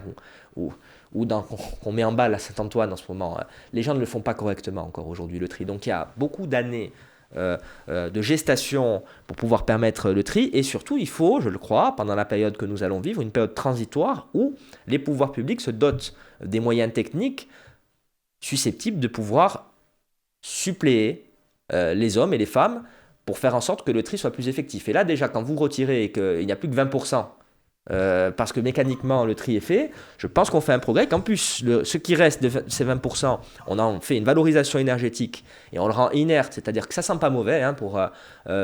ou qu'on met en balle à Saint-Antoine en ce moment. Les gens ne le font pas correctement encore aujourd'hui, le tri. Donc il y a beaucoup d'années de gestation pour pouvoir permettre le tri. Et surtout, il faut, je le crois, pendant la période que nous allons vivre, une période transitoire où les pouvoirs publics se dotent des moyens techniques susceptibles de pouvoir suppléer les hommes et les femmes pour faire en sorte que le tri soit plus effectif. Et là, déjà, quand vous retirez et qu'il n'y a plus que 20%, parce que mécaniquement le tri est fait, je pense qu'on fait un progrès, qu'en plus, ce qui reste de ces 20%, on en fait une valorisation énergétique et on le rend inerte, c'est-à-dire que ça sent pas mauvais, pour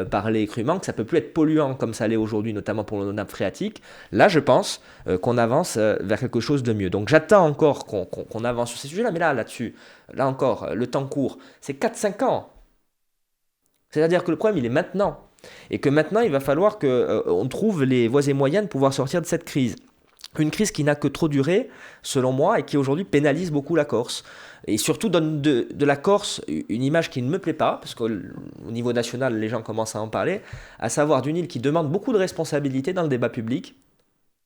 parler crûment, que ça peut plus être polluant comme ça l'est aujourd'hui, notamment pour nos nappes phréatiques. Là, je pense qu'on avance vers quelque chose de mieux. Donc j'attends encore qu'on avance sur ces sujets-là, mais là-dessus, là encore, le temps court, c'est 4-5 ans. C'est-à-dire que le problème, il est maintenant. Et que maintenant, il va falloir qu'on trouve les voies et moyens de pouvoir sortir de cette crise. Une crise qui n'a que trop duré, selon moi, et qui aujourd'hui pénalise beaucoup la Corse. Et surtout donne de la Corse une image qui ne me plaît pas, parce qu'au niveau national, les gens commencent à en parler, à savoir d'une île qui demande beaucoup de responsabilité dans le débat public,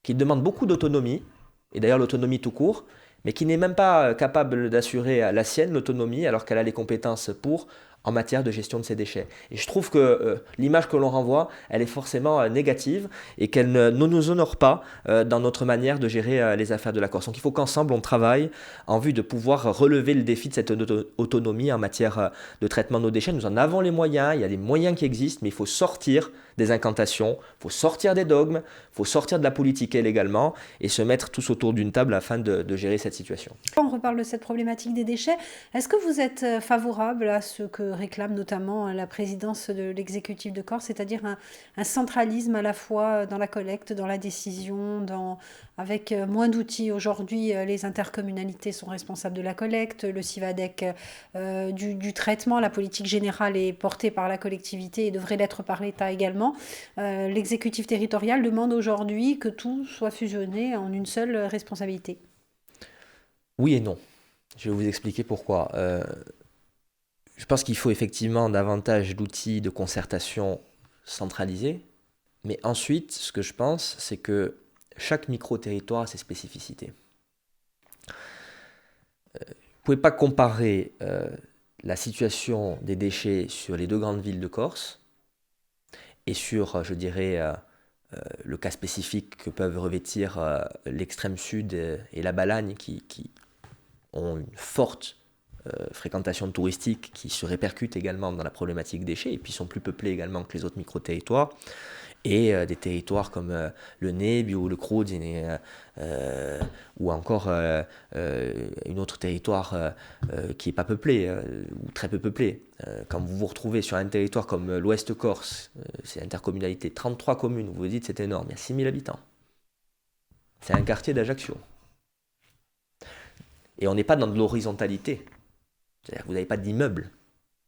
qui demande beaucoup d'autonomie, et d'ailleurs l'autonomie tout court, mais qui n'est même pas capable d'assurer la sienne, l'autonomie, alors qu'elle a les compétences pour, en matière de gestion de ces déchets. Et je trouve que l'image que l'on renvoie, elle est forcément négative et qu'elle ne nous honore pas dans notre manière de gérer les affaires de la Corse. Donc il faut qu'ensemble on travaille en vue de pouvoir relever le défi de cette autonomie en matière de traitement de nos déchets. Nous en avons les moyens, il y a des moyens qui existent, mais il faut sortir des incantations, il faut sortir des dogmes, il faut sortir de la politique également et se mettre tous autour d'une table afin de gérer cette situation. On reparle de cette problématique des déchets. Est-ce que vous êtes favorable à ce que réclame notamment la présidence de l'exécutif de Corse, c'est-à-dire un centralisme à la fois dans la collecte, dans la décision, avec moins d'outils? Aujourd'hui, les intercommunalités sont responsables de la collecte, le CIVADEC du traitement, la politique générale est portée par la collectivité et devrait l'être par l'État également. L'exécutif territorial demande aujourd'hui que tout soit fusionné en une seule responsabilité. Oui et non. Je vais vous expliquer pourquoi. Je pense qu'il faut effectivement davantage d'outils de concertation centralisés. Mais ensuite, ce que je pense, c'est que chaque micro-territoire a ses spécificités. Vous ne pouvez pas comparer la situation des déchets sur les deux grandes villes de Corse et sur, je dirais, le cas spécifique que peuvent revêtir l'extrême sud et la Balagne qui ont une forte fréquentation touristique qui se répercute également dans la problématique déchets et puis sont plus peuplés également que les autres micro-territoires et des territoires comme le Nebbio ou le Crudine ou encore un autre territoire qui n'est pas peuplé ou très peu peuplé. Quand vous vous retrouvez sur un territoire comme l'Ouest Corse, c'est intercommunalité, 33 communes, vous vous dites c'est énorme, il y a 6000 habitants. C'est un quartier d'Ajaccio. Et on n'est pas dans de l'horizontalité. C'est-à-dire que vous n'avez pas d'immeubles,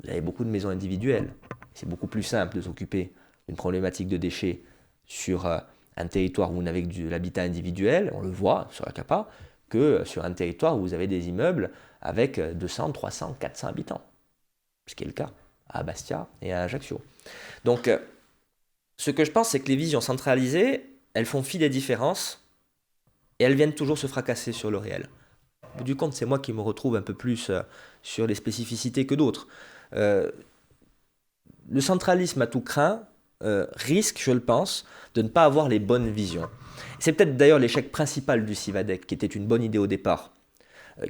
vous avez beaucoup de maisons individuelles. C'est beaucoup plus simple de s'occuper d'une problématique de déchets sur un territoire où vous n'avez que de l'habitat individuel, on le voit sur la CAPA, que sur un territoire où vous avez des immeubles avec 200, 300, 400 habitants. Ce qui est le cas à Bastia et à Ajaccio. Donc, ce que je pense, c'est que les visions centralisées, elles font fi des différences et elles viennent toujours se fracasser sur le réel. Au bout du compte, c'est moi qui me retrouve un peu plus sur les spécificités que d'autres. Le centralisme à tout craint risque, je le pense, de ne pas avoir les bonnes visions. C'est peut-être d'ailleurs l'échec principal du CIVADEC, qui était une bonne idée au départ,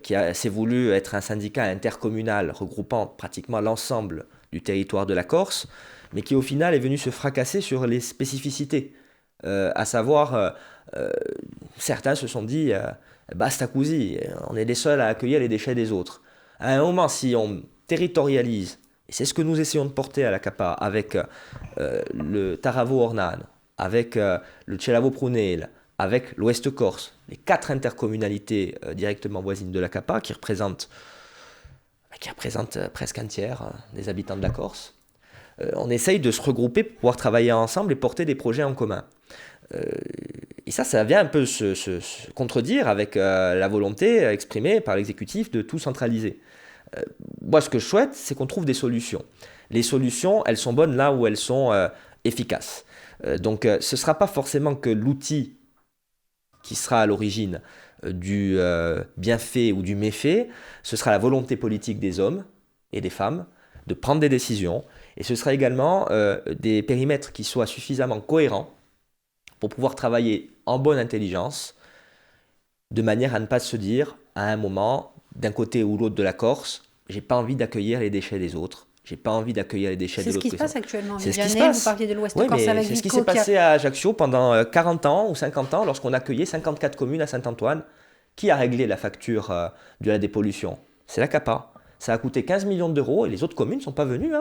qui s'est voulu être un syndicat intercommunal regroupant pratiquement l'ensemble du territoire de la Corse, mais qui au final est venu se fracasser sur les spécificités. À savoir, certains se sont dit basta così, on est les seuls à accueillir les déchets des autres. À un moment, si on territorialise, et c'est ce que nous essayons de porter à la CAPA avec le Taravo Ornano, avec le Celavo Prunel, avec l'Ouest Corse, les 4 intercommunalités directement voisines de la CAPA qui représentent presque un tiers des habitants de la Corse. On essaye de se regrouper pour pouvoir travailler ensemble et porter des projets en commun. Et ça vient un peu se contredire avec la volonté exprimée par l'exécutif de tout centraliser. Moi, ce que je souhaite, c'est qu'on trouve des solutions. Les solutions, elles sont bonnes là où elles sont efficaces. Donc, ce ne sera pas forcément que l'outil qui sera à l'origine du bienfait ou du méfait, ce sera la volonté politique des hommes et des femmes de prendre des décisions. Et ce sera également des périmètres qui soient suffisamment cohérents pour pouvoir travailler en bonne intelligence, de manière à ne pas se dire, à un moment, d'un côté ou l'autre de la Corse, j'ai pas envie d'accueillir les déchets des autres, j'ai pas envie d'accueillir les déchets de l'autre. C'est ce qui se passe actuellement. C'est ce qui se passe. Vous parliez de l'Ouest Oui, Corse avec c'est ce qui Vico s'est passé à Ajaccio pendant 40 ans ou 50 ans, lorsqu'on accueillait 54 communes à Saint-Antoine. Qui a réglé la facture de la dépollution? C'est la CAPA. Ça a coûté 15 millions d'euros et les autres communes ne sont pas venues.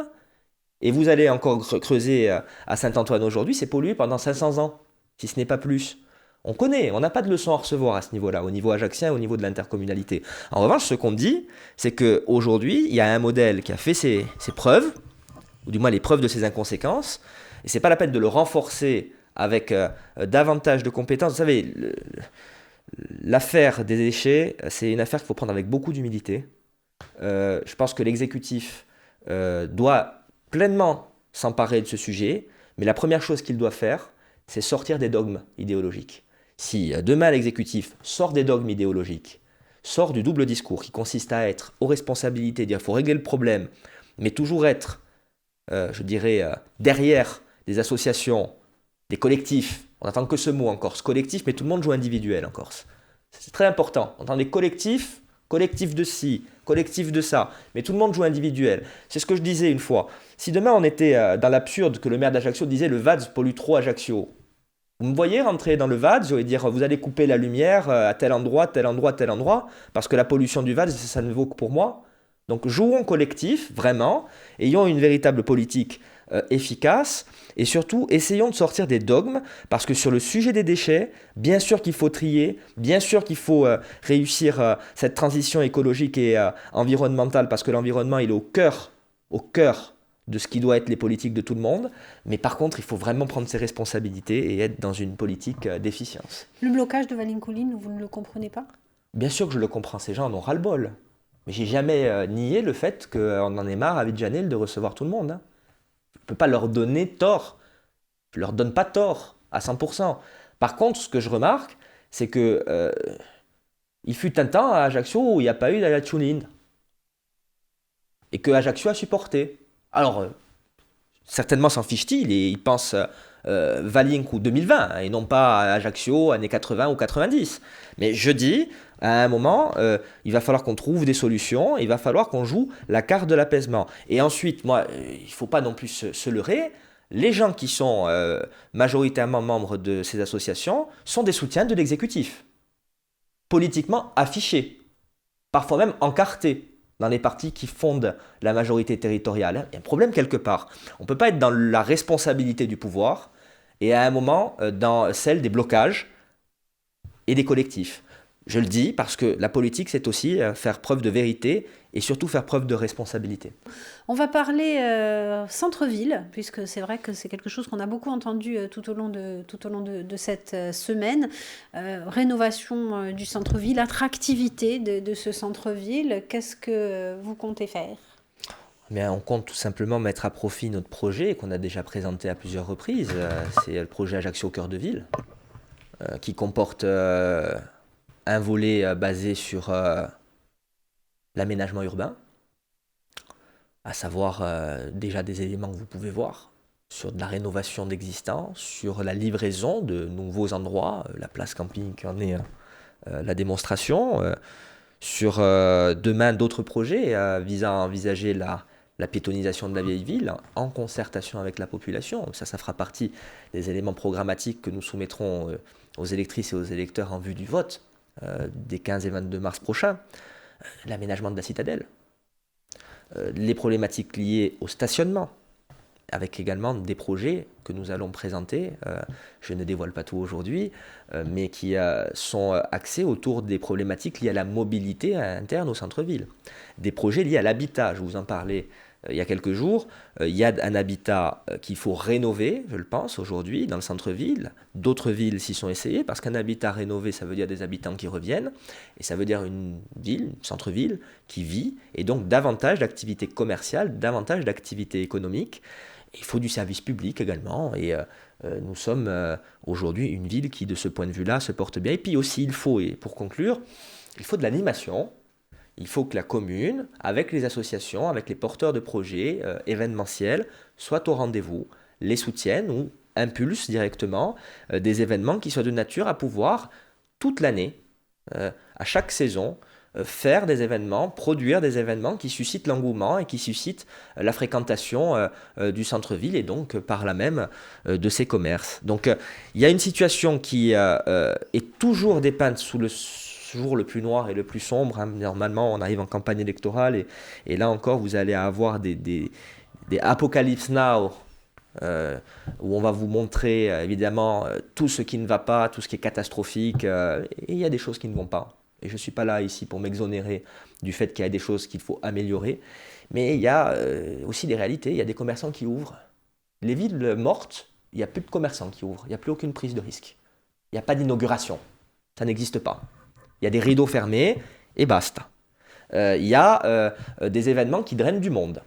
Et vous allez encore creuser à Saint-Antoine aujourd'hui, c'est pollué pendant 500 ans, si ce n'est pas plus. On connaît, on n'a pas de leçons à recevoir à ce niveau-là, au niveau ajaccien, au niveau de l'intercommunalité. En revanche, ce qu'on dit, c'est qu'aujourd'hui, il y a un modèle qui a fait ses preuves, ou du moins les preuves de ses inconséquences, et ce n'est pas la peine de le renforcer avec davantage de compétences. Vous savez, l'affaire des déchets, c'est une affaire qu'il faut prendre avec beaucoup d'humilité. Je pense que l'exécutif doit pleinement s'emparer de ce sujet, mais la première chose qu'il doit faire, c'est sortir des dogmes idéologiques. Si demain l'exécutif sort des dogmes idéologiques, sort du double discours qui consiste à être aux responsabilités, dire qu'il faut régler le problème mais toujours être, je dirais, derrière des associations, des collectifs. On n'entend que ce mot en Corse, collectif, mais tout le monde joue individuel en Corse. C'est très important. On entend des collectifs, collectif de ci, collectif de ça, mais tout le monde joue individuel. C'est ce que je disais une fois. Si demain on était dans l'absurde que le maire d'Ajaccio disait le VADS pollue trop Ajaccio, vous me voyez rentrer dans le VADS et dire vous allez couper la lumière à tel endroit, tel endroit, tel endroit, parce que la pollution du VADS, ça ne vaut que pour moi. Donc jouons collectif, vraiment, ayons une véritable politique efficace et surtout essayons de sortir des dogmes parce que sur le sujet des déchets, bien sûr qu'il faut trier, bien sûr qu'il faut réussir cette transition écologique et environnementale parce que l'environnement il est au cœur de ce qui doit être les politiques de tout le monde, mais par contre il faut vraiment prendre ses responsabilités et être dans une politique d'efficience. Le blocage de Valine-Couline, vous ne le comprenez pas? Bien sûr que je le comprends, ces gens en ont ras-le-bol. Mais j'ai jamais nié le fait qu'on en ait marre avec Janel de recevoir tout le monde. Hein. Je ne peux pas leur donner tort. Je ne leur donne pas tort à 100%. Par contre, ce que je remarque, c'est que il fut un temps à Ajaccio où il n'y a pas eu d'Ajaccio-Line. Et que Ajaccio a supporté. Alors, certainement s'en fiche-t-il et il pense Valinque ou 2020 hein, et non pas à Ajaccio, années 80 ou 90. Mais je dis, à un moment, il va falloir qu'on trouve des solutions, il va falloir qu'on joue la carte de l'apaisement. Et ensuite, moi, il ne faut pas non plus se leurrer, les gens qui sont majoritairement membres de ces associations sont des soutiens de l'exécutif, politiquement affichés, parfois même encartés dans les partis qui fondent la majorité territoriale. Il y a un problème quelque part. On ne peut pas être dans la responsabilité du pouvoir et à un moment dans celle des blocages et des collectifs. Je le dis parce que la politique, c'est aussi faire preuve de vérité et surtout faire preuve de responsabilité. On va parler centre-ville, puisque c'est vrai que c'est quelque chose qu'on a beaucoup entendu tout au long de cette semaine. Rénovation du centre-ville, attractivité de ce centre-ville. Qu'est-ce que vous comptez faire ? Mais on compte tout simplement mettre à profit notre projet qu'on a déjà présenté à plusieurs reprises. C'est le projet Ajaccio au cœur de ville, qui comporte un volet basé sur l'aménagement urbain, à savoir déjà des éléments que vous pouvez voir, sur de la rénovation d'existants, sur la livraison de nouveaux endroits, la place camping qui en est la démonstration, sur demain d'autres projets visant à envisager la piétonisation de la vieille ville en concertation avec la population. Ça fera partie des éléments programmatiques que nous soumettrons aux électrices et aux électeurs en vue du vote des 15 et 22 mars prochains. L'aménagement de la citadelle, les problématiques liées au stationnement, avec également des projets que nous allons présenter, je ne dévoile pas tout aujourd'hui, mais qui sont axés autour des problématiques liées à la mobilité interne au centre-ville. Des projets liés à l'habitat, je vous en parlais il y a quelques jours. Il y a un habitat qu'il faut rénover, je le pense, aujourd'hui, dans le centre-ville. D'autres villes s'y sont essayées, parce qu'un habitat rénové, ça veut dire des habitants qui reviennent, et ça veut dire une ville, une centre-ville, qui vit, et donc davantage d'activités commerciales, davantage d'activités économiques. Il faut du service public également, et nous sommes aujourd'hui une ville qui, de ce point de vue-là, se porte bien. Et puis aussi, il faut, et pour conclure, il faut de l'animation. Il faut que la commune, avec les associations, avec les porteurs de projets événementiels, soient au rendez-vous, les soutiennent ou impulsent directement des événements qui soient de nature à pouvoir, toute l'année, à chaque saison, faire des événements, produire des événements qui suscitent l'engouement et qui suscitent la fréquentation du centre-ville et donc par là même de ses commerces. Donc il y a une situation qui est toujours dépeinte sous le jour le plus noir et le plus sombre. Hein. Normalement, on arrive en campagne électorale et là encore, vous allez avoir des Apocalypse Now où on va vous montrer évidemment tout ce qui ne va pas, tout ce qui est catastrophique. Et il y a des choses qui ne vont pas. Et je ne suis pas là ici pour m'exonérer du fait qu'il y a des choses qu'il faut améliorer. Mais il y a aussi des réalités. Il y a des commerçants qui ouvrent. Les villes mortes, il n'y a plus de commerçants qui ouvrent. Il n'y a plus aucune prise de risque. Il n'y a pas d'inauguration. Ça n'existe pas. Il y a des rideaux fermés et basta. Il y a des événements qui drainent du monde.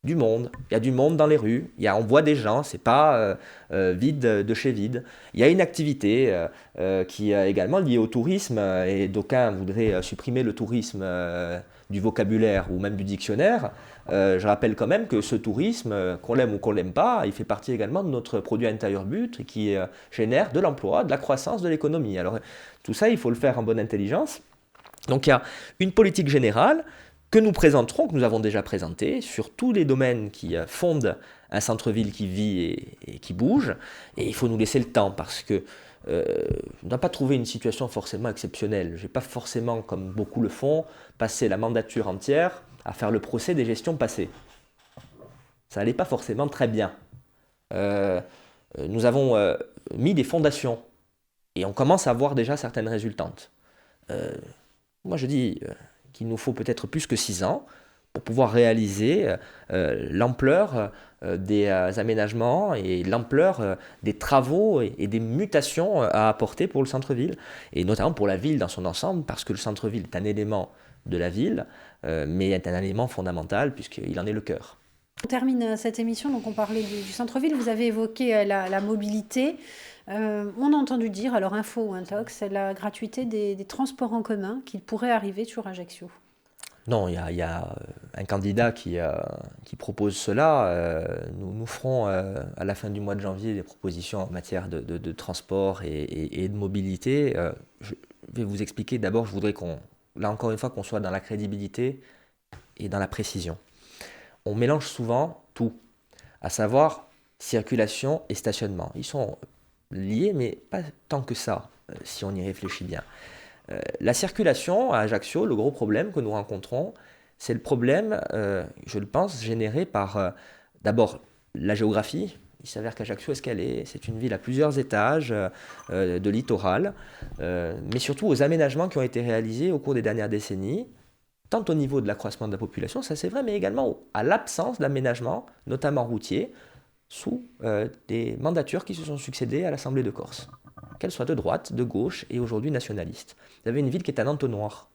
Du monde. Il y a du monde dans les rues. On voit des gens. C'est pas vide de chez vide. Il y a une activité qui est également liée au tourisme et d'aucuns voudraient supprimer le tourisme du vocabulaire ou même du dictionnaire, je rappelle quand même que ce tourisme, qu'on l'aime ou qu'on l'aime pas, il fait partie également de notre produit intérieur brut et qui génère de l'emploi, de la croissance, de l'économie. Alors tout ça, il faut le faire en bonne intelligence. Donc il y a une politique générale que nous présenterons, que nous avons déjà présentée, sur tous les domaines qui fondent un centre-ville qui vit et qui bouge. Et il faut nous laisser le temps parce que on n'a pas trouvé une situation forcément exceptionnelle. Je n'ai pas forcément, comme beaucoup le font, passé la mandature entière à faire le procès des gestions passées. Ça n'allait pas forcément très bien. Nous avons mis des fondations et on commence à voir déjà certaines résultantes. Moi je dis qu'il nous faut peut-être plus que 6 ans pour pouvoir réaliser l'ampleur des aménagements et l'ampleur des travaux et des mutations à apporter pour le centre-ville, et notamment pour la ville dans son ensemble, parce que le centre-ville est un élément de la ville, mais est un élément fondamental puisqu'il en est le cœur. On termine cette émission, donc on parlait du centre-ville, vous avez évoqué la mobilité. On a entendu dire, alors info ou intox, la gratuité des transports en commun qui pourrait arriver sur Ajaccio. Non, il y a un candidat qui propose cela. Nous ferons à la fin du mois de janvier des propositions en matière de transport et de mobilité. Je vais vous expliquer. D'abord, je voudrais là encore une fois, qu'on soit dans la crédibilité et dans la précision. On mélange souvent tout, à savoir circulation et stationnement. Ils sont liés, mais pas tant que ça, si on y réfléchit bien. La circulation à Ajaccio, le gros problème que nous rencontrons, c'est le problème, je le pense, généré par d'abord la géographie. Il s'avère qu'Ajaccio c'est une ville à plusieurs étages de littoral, mais surtout aux aménagements qui ont été réalisés au cours des dernières décennies, tant au niveau de l'accroissement de la population, ça c'est vrai, mais également à l'absence d'aménagements, notamment routiers, sous des mandatures qui se sont succédées à l'Assemblée de Corse, qu'elles soient de droite, de gauche et aujourd'hui nationalistes. Vous avez une ville qui est un entonnoir.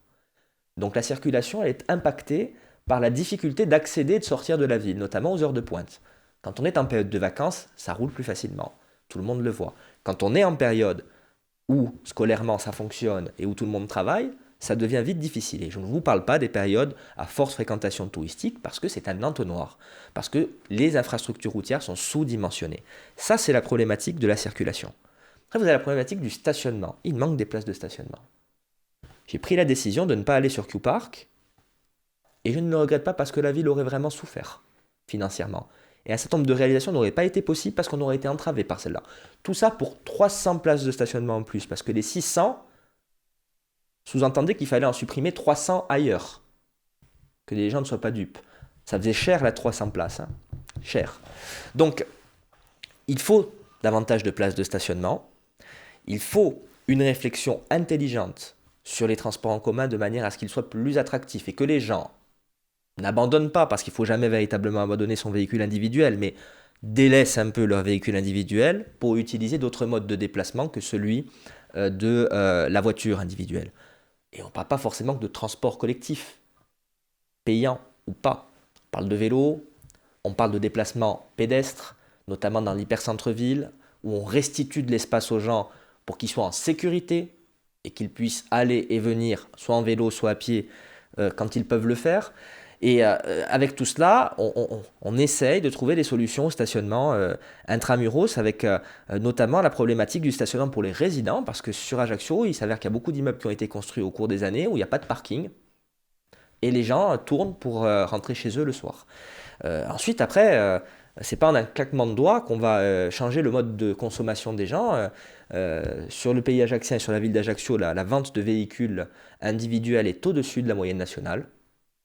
Donc la circulation elle est impactée par la difficulté d'accéder et de sortir de la ville, notamment aux heures de pointe. Quand on est en période de vacances, ça roule plus facilement. Tout le monde le voit. Quand on est en période où scolairement ça fonctionne et où tout le monde travaille, ça devient vite difficile. Et je ne vous parle pas des périodes à forte fréquentation touristique parce que c'est un entonnoir, parce que les infrastructures routières sont sous-dimensionnées. Ça, c'est la problématique de la circulation. Après, vous avez la problématique du stationnement. Il manque des places de stationnement. J'ai pris la décision de ne pas aller sur Q-Park et je ne le regrette pas parce que la ville aurait vraiment souffert financièrement. Et un certain nombre de réalisations n'auraient pas été possibles parce qu'on aurait été entravé par celle-là. Tout ça pour 300 places de stationnement en plus, parce que les 600 sous-entendaient qu'il fallait en supprimer 300 ailleurs. Que les gens ne soient pas dupes. Ça faisait cher la 300 places. Hein. Cher. Donc, il faut davantage de places de stationnement. Il faut une réflexion intelligente sur les transports en commun de manière à ce qu'ils soient plus attractifs et que les gens n'abandonnent pas, parce qu'il ne faut jamais véritablement abandonner son véhicule individuel, mais délaissent un peu leur véhicule individuel pour utiliser d'autres modes de déplacement que celui de la voiture individuelle. Et on ne parle pas forcément de transport collectif, payant ou pas. On parle de vélo, on parle de déplacement pédestre, notamment dans l'hypercentre-ville, où on restitue de l'espace aux gens pour qu'ils soient en sécurité et qu'ils puissent aller et venir, soit en vélo, soit à pied, quand ils peuvent le faire. Et avec tout cela, on essaye de trouver des solutions au stationnement intramuros, avec notamment la problématique du stationnement pour les résidents, parce que sur Ajaccio, il s'avère qu'il y a beaucoup d'immeubles qui ont été construits au cours des années où il n'y a pas de parking, et les gens tournent pour rentrer chez eux le soir. Ensuite, après, c'est pas en un claquement de doigts qu'on va changer le mode de consommation des gens. Sur le pays ajaccien et sur la ville d'Ajaccio, la vente de véhicules individuels est au-dessus de la moyenne nationale.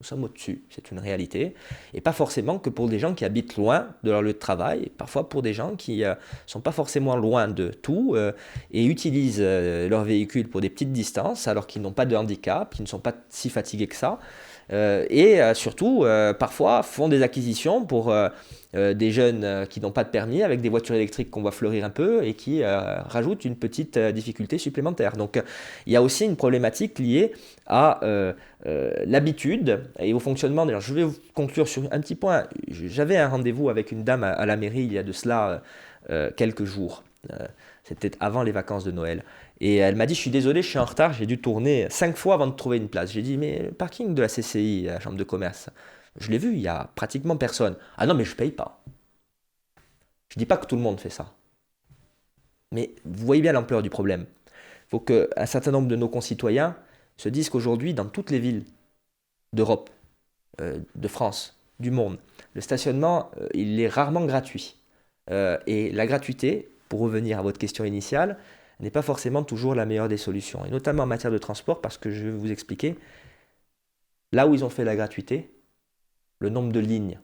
Nous sommes au-dessus, c'est une réalité. Et pas forcément que pour des gens qui habitent loin de leur lieu de travail, parfois pour des gens qui ne sont pas forcément loin de tout et utilisent leur véhicule pour des petites distances alors qu'ils n'ont pas de handicap, qui ne sont pas si fatigués que ça. Et surtout, parfois, font des acquisitions pour des jeunes qui n'ont pas de permis avec des voitures électriques qu'on voit fleurir un peu et qui rajoutent une petite difficulté supplémentaire. Donc, il y a aussi une problématique liée à l'habitude et au fonctionnement. D'ailleurs, je vais vous conclure sur un petit point. J'avais un rendez-vous avec une dame à la mairie il y a de cela quelques jours. C'était avant les vacances de Noël. Et elle m'a dit, je suis désolé, je suis en retard, j'ai dû tourner 5 fois avant de trouver une place. J'ai dit, mais le parking de la CCI, la chambre de commerce, je l'ai vu, il y a pratiquement personne. Ah non, mais je paye pas. Je dis pas que tout le monde fait ça. Mais vous voyez bien l'ampleur du problème. Il faut qu'un certain nombre de nos concitoyens se disent qu'aujourd'hui, dans toutes les villes d'Europe, de France, du monde, le stationnement, il est rarement gratuit. Et la gratuité, pour revenir à votre question initiale, n'est pas forcément toujours la meilleure des solutions. Et notamment en matière de transport, parce que je vais vous expliquer, là où ils ont fait la gratuité, le nombre de lignes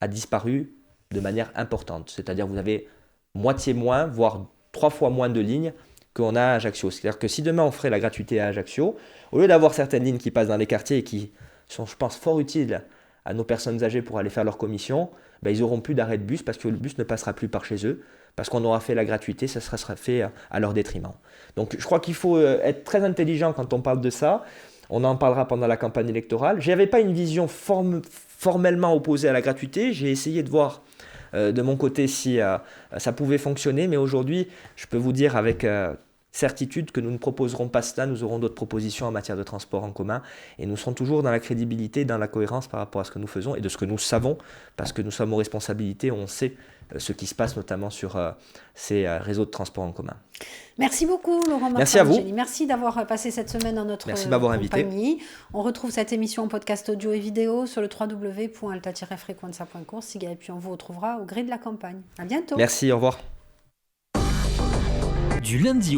a disparu de manière importante. C'est-à-dire que vous avez moitié moins, voire 3 fois moins de lignes qu'on a à Ajaccio. C'est-à-dire que si demain on ferait la gratuité à Ajaccio, au lieu d'avoir certaines lignes qui passent dans les quartiers et qui sont, je pense, fort utiles à nos personnes âgées pour aller faire leur commission, ben, ils n'auront plus d'arrêt de bus parce que le bus ne passera plus par chez eux, parce qu'on aura fait la gratuité, ça sera fait à leur détriment. Donc je crois qu'il faut être très intelligent quand on parle de ça. On en parlera pendant la campagne électorale. Je n'avais pas une vision formellement opposée à la gratuité. J'ai essayé de voir de mon côté si ça pouvait fonctionner, mais aujourd'hui, je peux vous dire avec certitude que nous ne proposerons pas cela, nous aurons d'autres propositions en matière de transport en commun et nous serons toujours dans la crédibilité, dans la cohérence par rapport à ce que nous faisons et de ce que nous savons, parce que nous sommes aux responsabilités, on sait ce qui se passe notamment sur ces réseaux de transport en commun. Merci beaucoup Laurent Merci à vous. Merci d'avoir passé cette semaine dans notre Merci de m'avoir invité. On retrouve cette émission en podcast audio et vidéo sur le www.alta-frequenza.com et puis on vous retrouvera au gré de la campagne. À bientôt. Merci, au revoir. Du lundi